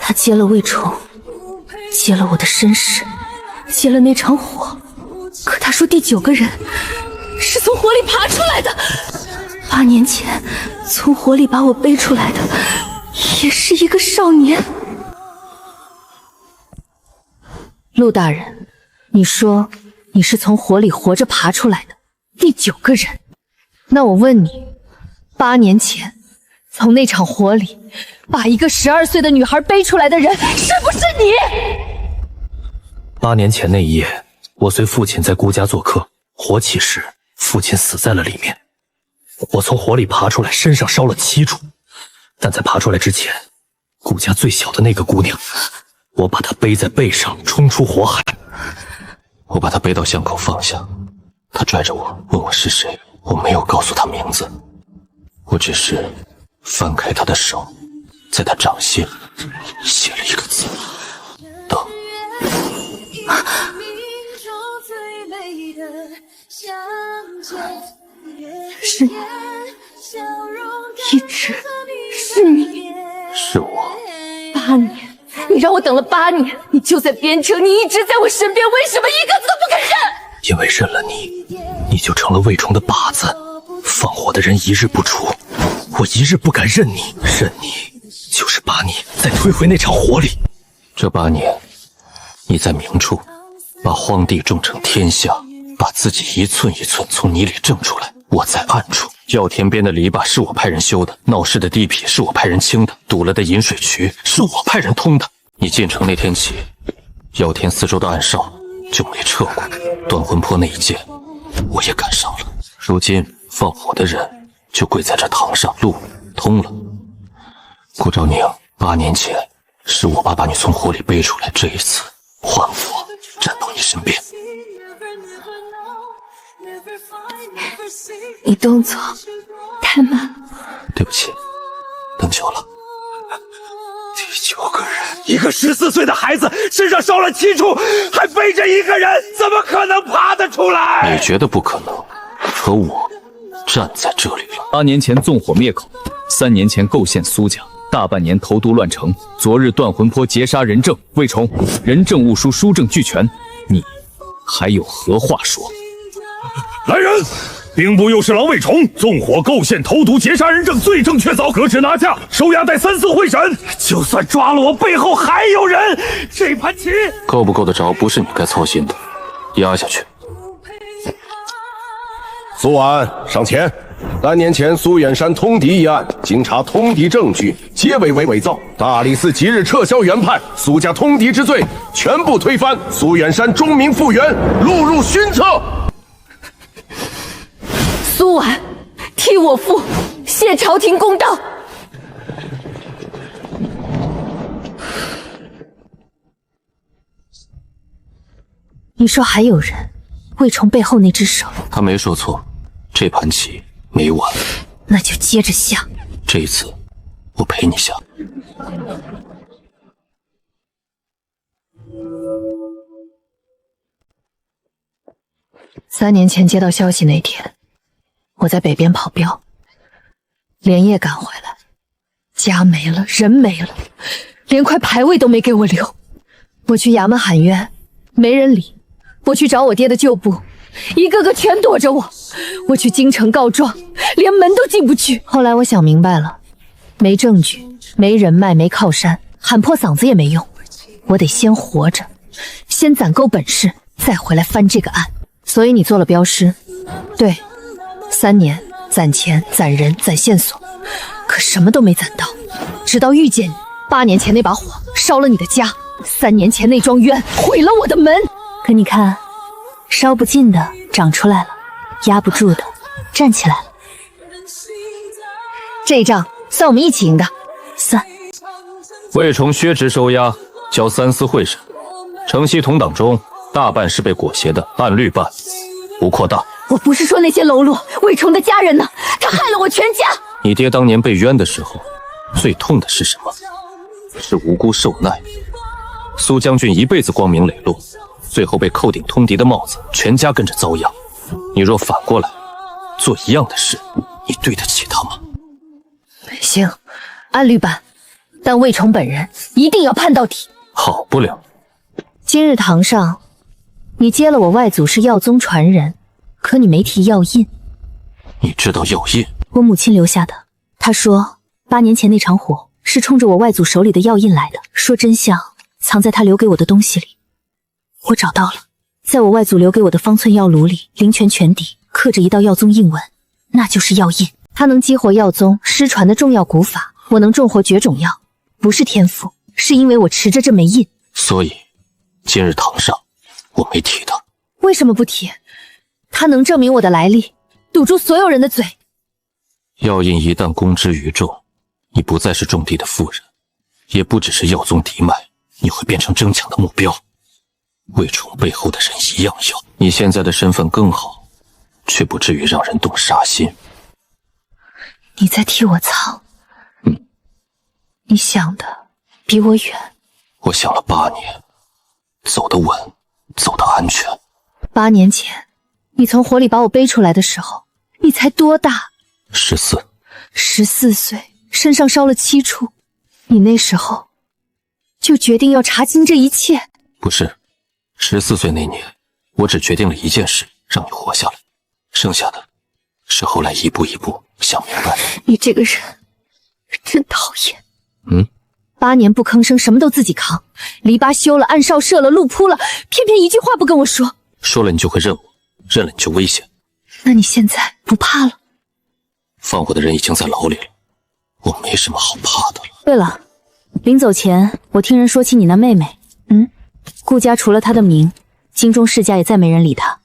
他接了魏崇，接了我的身世，接了那场火。可他说第9个人是从火里爬出来的，8年前从火里把我背出来的也是一个少年。陆大人，你说你是从火里活着爬出来的第9个人，那我问你，8年前从那场火里把一个12岁的女孩背出来的人是不是你
？8年前那一夜，我随父亲在顾家做客，火起时，父亲死在了里面。我从火里爬出来，身上烧了7处，但在爬出来之前，顾家最小的那个姑娘，我把她背在背上，冲出火海。
我把她背到巷口放下，她拽着我问我是谁，我没有告诉她名字，我只是翻开她的手，在她掌心写了一个字：等。
是你，一直是你，
是我。
8年，你让我等了8年，你就在边城，你一直在我身边，为什么一个字都不肯认？
因为认了你，你就成了魏崇的靶子，放火的人一日不除，我一日不敢认你，认你就是把你再推回那场火里。
这8年，你在明处把荒地种成天下，把自己一寸一寸从泥里挣出来。我在暗处，药田边的篱笆是我派人修的，闹市的地痞是我派人清的，堵了的引水渠是我派人通的。你进城那天起，药田四周的暗哨就没撤过，断魂坡那一剑我也赶上了。如今放火的人就跪在这堂上，路通了。顾昭宁，8年前是我爸把你从火里背出来，这一次换我站到你身边。
你动作太慢了，
对不起，等久了。
第9个人，一个14岁的孩子身上烧了7处，还背着一个人，怎么可能爬得出来？
你觉得不可能，可我站在这里了。
8年前纵火灭口，3年前构陷苏家，大半年投毒乱城，昨日断魂坡劫杀人证魏崇，人证物书书证俱全，你还有何话说？
来人！兵部右侍郎魏崇纵火构陷投毒劫杀人证罪证确凿，革职拿下，收押待3司会审。
就算抓了我，背后还有人，这盘棋
够不够得着，不是你该操心的。压下去。
苏婉上前。3年前苏远山通敌一案，经查通敌证据皆为伪造，大理寺即日撤销原判，苏家通敌之罪全部推翻，苏远山忠名复原，录入勋册。
苏婉，替我父谢朝廷公道。你说还有人，魏崇背后那只手？
他没说错，这盘棋没完。
那就接着下。
这一次，我陪你下。
3年前接到消息那天，
我在北边跑镖，连夜赶回来，家没了，人没了，连块牌位都没给我留。我去衙门喊冤，没人理；我去找我爹的旧部，一个个全躲着我。我去京城告状，连门都进不去。后来我想明白了，没证据，没人脉，没靠山，喊破嗓子也没用。我得先活着，先攒够本事，再回来翻这个案。所以你做了镖师，对，3年攒钱、攒人、攒线索，可什么都没攒到。直到遇见你，8年前那把火烧了你的家，3年前那桩冤毁了我的门。
可你看，烧不尽的长出来了，压不住的站起来了。
这一仗算我们一起赢的。
算。
魏崇削职收押，交3司会审。城西同党中大半是被裹挟的，按律办，无扩大。
我不是说那些喽啰，魏崇的家人呢？他害了我全家。
你爹当年被冤的时候，最痛的是什么？是无辜受难。苏将军一辈子光明磊落，最后被扣顶通敌的帽子，全家跟着遭殃。你若反过来做一样的事，你对得起他吗？
行，按律办，但魏崇本人一定要判到底。
好不了。
今日堂上，你接了我外祖是药宗传人，可你没提药印。
你知道药印？
我母亲留下的。她说8年前那场火是冲着我外祖手里的药印来的，说真相藏在他留给我的东西里。我找到了，在我外祖留给我的方寸药炉里，灵泉泉底刻着一道药宗印纹，那就是药印。它能激活药宗失传的重要古法，我能重活绝种药，不是天赋，是因为我持着这枚印。
所以今日堂上我没提它。
为什么不提？它能证明我的来历，堵住所有人的嘴。
药印一旦公之于众，你不再是种地的妇人，也不只是药宗嫡脉，你会变成争抢的目标。魏崇背后的人一样有，你现在的身份更好，却不至于让人动杀心。
你在替我藏，你想的比我远。
我想了8年，走得稳，走得安全。
8年前，你从火里把我背出来的时候，你才多大
？14。
14岁，身上烧了7处。你那时候就决定要查清这一切？
不是，14岁那年，我只决定了一件事，让你活下来，剩下的是后来一步一步想明白。
你这个人真讨厌。
8年不吭声，什么都自己扛，篱笆修了，暗哨设了，路铺了，偏偏一句话不跟我说。
说了你就会认我，认了你就危险。
那你现在不怕了？
放我的人已经在牢里了，我没什么好怕的了。
对了，临走前我听人说起你那妹妹，顾家除了她的名，京中世家也再没人理她。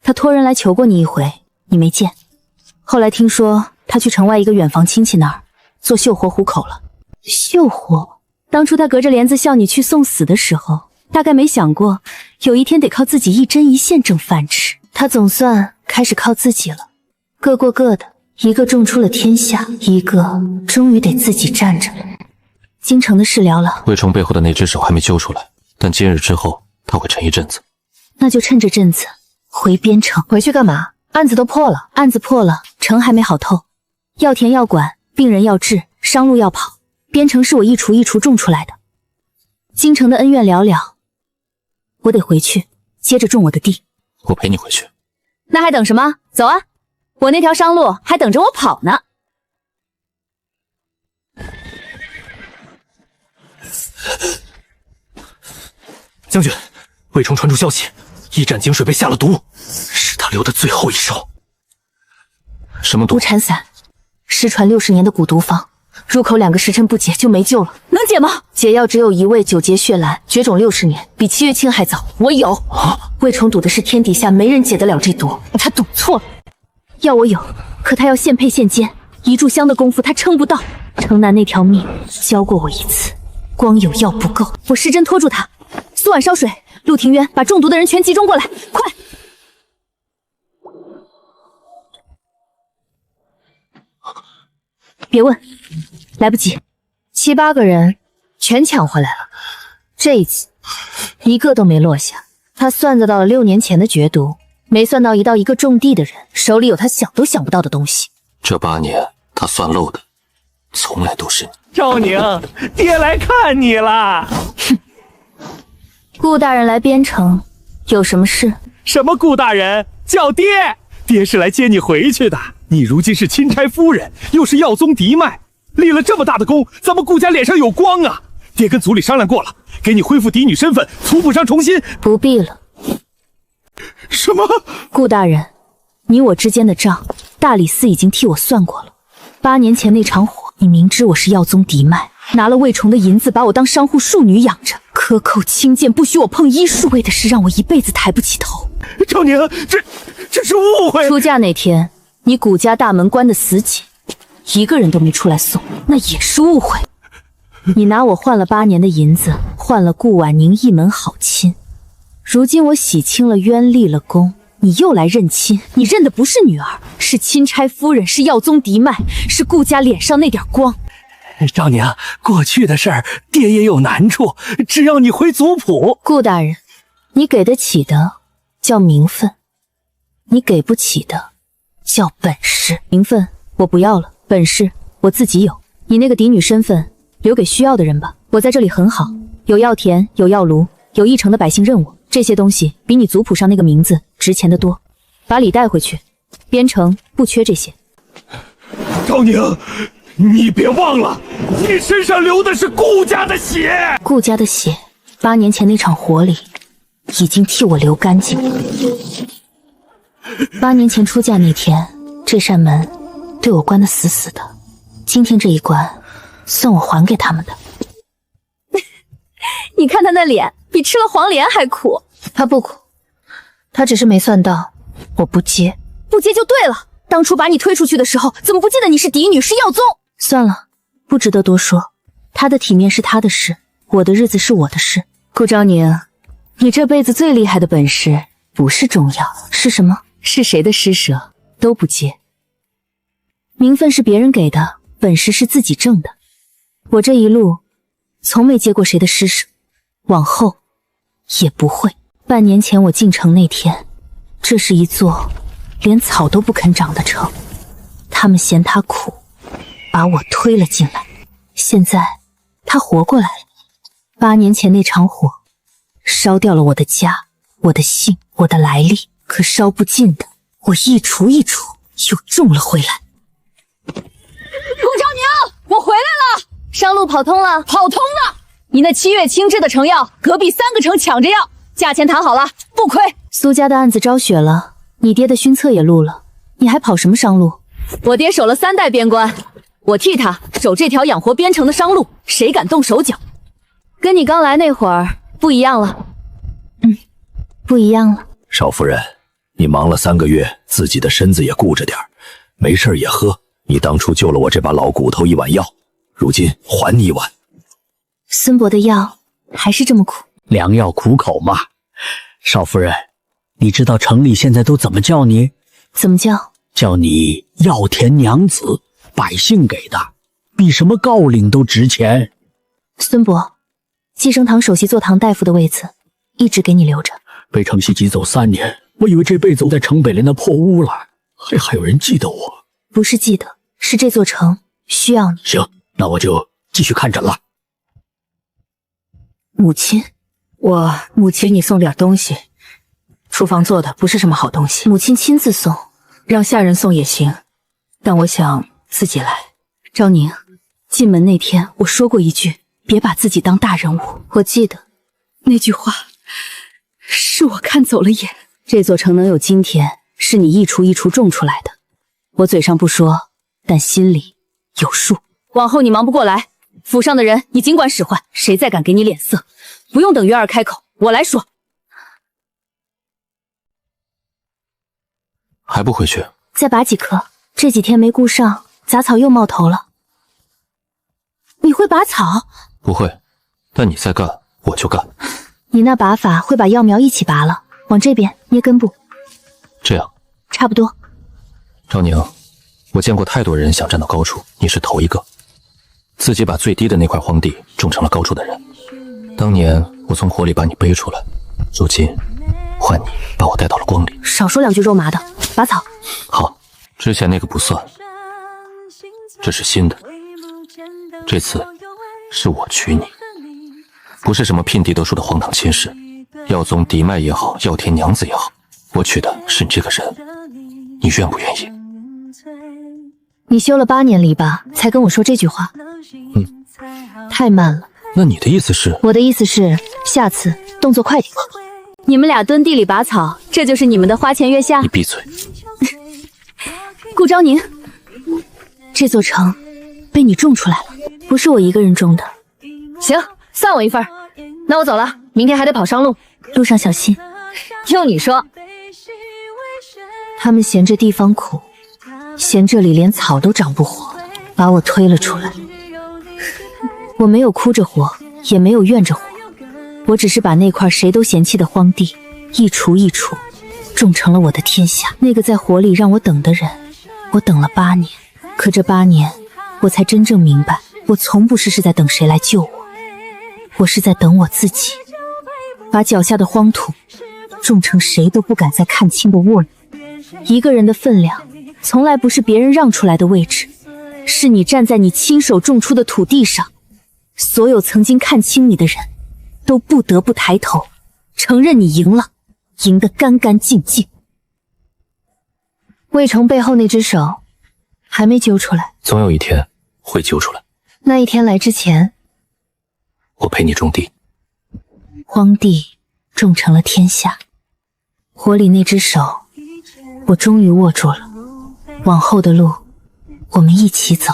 她托人来求过你一回，你没见。后来听说她去城外一个远房亲戚那儿做绣活糊口了。绣活？当初她隔着帘子笑你去送死的时候，大概没想过有一天得靠自己一针一线挣饭吃。她总算开始靠自己了，各过各的，一个种出了天下，一个终于得自己站着了。京城的事聊了，
魏崇背后的那只手还没揪出来，但今日之后他会沉一阵子。
那就趁这阵子回边城。
回去干嘛？案子都破了。
案子破了，城还没好透，药田要管，病人要治，商路要跑，边城是我一锄一锄种出来的。京城的恩怨寥寥，我得回去接着种我的地。
我陪你回去。
那还等什么？走啊！我那条商路还等着我跑呢。
将军，魏崇传出消息，驿站井水被下了毒，是他留的最后一手。
什么毒？
毒蝉散，失传60年的蛊毒方，入口2个时辰不解就没救了。能解吗？解药只有一味9节血兰，绝种60年，比7月青还早。我有。魏崇赌的是天底下没人解得了这毒，他赌错了。药我有，可他要现配现煎，一炷香的功夫他撑不到。城南那条命教过我一次，光有药不够，我施针拖住他。苏婉烧水，陆庭渊把中毒的人全集中过来，快！别问，来不及。
7、8个人全抢回来了，这一次一个都没落下。他算得到了6年前的绝毒，
没算到一到一个种地的人手里有他想都想不到的东西。
这8年他算漏的，从来都是你。
赵宁，爹来看你了。
哼，顾大人来边城，有什么事？
什么顾大人？叫爹！爹是来接你回去的。你如今是钦差夫人，又是耀宗嫡脉，立了这么大的功，咱们顾家脸上有光啊！爹跟族里商量过了，给你恢复嫡女身份，族谱上重新。
不必了。
什么？
顾大人，你我之间的账，大理寺已经替我算过了。8年前那场火，你明知我是耀宗嫡脉，拿了魏崇的银子把我当商户庶女养着，克扣轻贱，不许我碰医术，为的是让我一辈子抬不起头。
赵宁，这是误会。
出嫁那天，你顾家大门关得死紧，一个人都没出来送，那也是误会。你拿我换了8年的银子，换了顾婉宁一门好亲。如今我洗清了冤，立了功，你又来认亲。你认的不是女儿，是钦差夫人，是耀宗嫡脉，是顾家脸上那点光。
赵宁，过去的事儿，爹也有难处，只要你回族谱。
顾大人，你给得起的叫名分，你给不起的叫本事。名分我不要了，本事我自己有。你那个嫡女身份留给需要的人吧，我在这里很好，有药田，有药炉，有一城的百姓认我，这些东西比你族谱上那个名字值钱的多。把礼带回去，边城不缺这些。
赵宁，你别忘了，你身上流的是顾家的血。
顾家的血，8年前那场火里已经替我流干净了。8年前出嫁那天，这扇门对我关得死死的，今天这一关算我还给他们的。你看他那脸，比吃了黄连还苦。他不苦，他只是没算到我不接。不接就对了，当初把你推出去的时候，怎么不记得你是嫡女，是耀宗？算了，不值得多说。他的体面是他的事，我的日子是我的事。顾昭宁，你这辈子最厉害的本事不是中药，是什么？是谁的施舍都不接。名分是别人给的，本事是自己挣的。我这一路从没接过谁的施舍，往后也不会。半年前我进城那天，这是一座连草都不肯长的城，他们嫌它苦，把我推了进来。现在他活过来了。8年前那场火烧掉了我的家，我的姓，我的来历，可烧不尽的，我一锄一锄又种了回来。顾昭宁，我回来了，商路跑通了，跑通了。你那7月清制的成药，隔壁3个城抢着要，价钱谈好了，不亏。苏家的案子昭雪了，你爹的勋册也录了，你还跑什么商路？我爹守了3代边关，我替他守这条养活边城的商路，谁敢动手脚？跟你刚来那会儿不一样了。不一样了。
少夫人，你忙了3个月，自己的身子也顾着点，没事也喝。你当初救了我这把老骨头1碗药，如今还你1碗。
孙伯的药还是这么苦，
良药苦口嘛。少夫人，你知道城里现在都怎么叫你？
怎么叫？
叫你药田娘子，百姓给的，比什么诰令都值钱。
孙伯，济生堂首席坐堂大夫的位子一直给你留着。
被城西挤走3年，我以为这辈子我在城北连那破屋了，还有人记得我。
不是记得，是这座城需要你。
行，那我就继续看诊了。
母亲，我给你送点东西，厨房做的不是什么好东西。
母亲亲自送，
让下人送也行，但我想自己来。
昭宁，进门那天我说过一句，别把自己当大人物。我记得
那句话，是我看走了眼。
这座城能有今天，是你一锄一锄种出来的。我嘴上不说，但心里有数。往后你忙不过来，府上的人你尽管使唤，谁再敢给你脸色，不用等月儿开口，我来说。
还不回去？
再拔几棵，这几天没顾上，杂草又冒头了。你会拔草？
不会，但你再干，我就干。
你那拔法会把药苗一起拔了，往这边捏根部。
这样
差不多。
昭宁，我见过太多人想站到高处，你是头一个。自己把最低的那块荒地种成了高处的人。当年我从火里把你背出来，如今换你把我带到了光里。
少说两句肉麻的，拔草。
好，之前那个不算，这是新的。这次是我娶你，不是什么遍地都说的荒唐亲事。药宗嫡脉也好，药田娘子也好，我娶的是你这个人，你愿不愿意？
你修了8年篱笆，才跟我说这句话。太慢了。
那你的意思是？
我的意思是，下次动作快点。你们俩蹲地里拔草，这就是你们的花前月下。
你闭嘴！
顾昭宁，这座城被你种出来了，不是我一个人种的。行，算我一份。那我走了，明天还得跑商路，路上小心。就你说。他们嫌这地方苦，嫌这里连草都长不活，把我推了出来。我没有哭着活，也没有怨着活，我只是把那块谁都嫌弃的荒地一锄一锄种成了我的天下。那个在火里让我等的人，我等了8年，可这8年我才真正明白，我从不是在等谁来救我，我是在等我自己，把脚下的荒土种成谁都不敢再看清的沃里。一个人的分量从来不是别人让出来的位置，是你站在你亲手种出的土地上，所有曾经看清你的人都不得不抬头承认你赢了，赢得干干净净。魏城背后那只手还没揪出来，
总有一天会揪出来。
那一天来之前，
我陪你种地，
荒地种成了天下。火里那只手我终于握住了，往后的路我们一起走。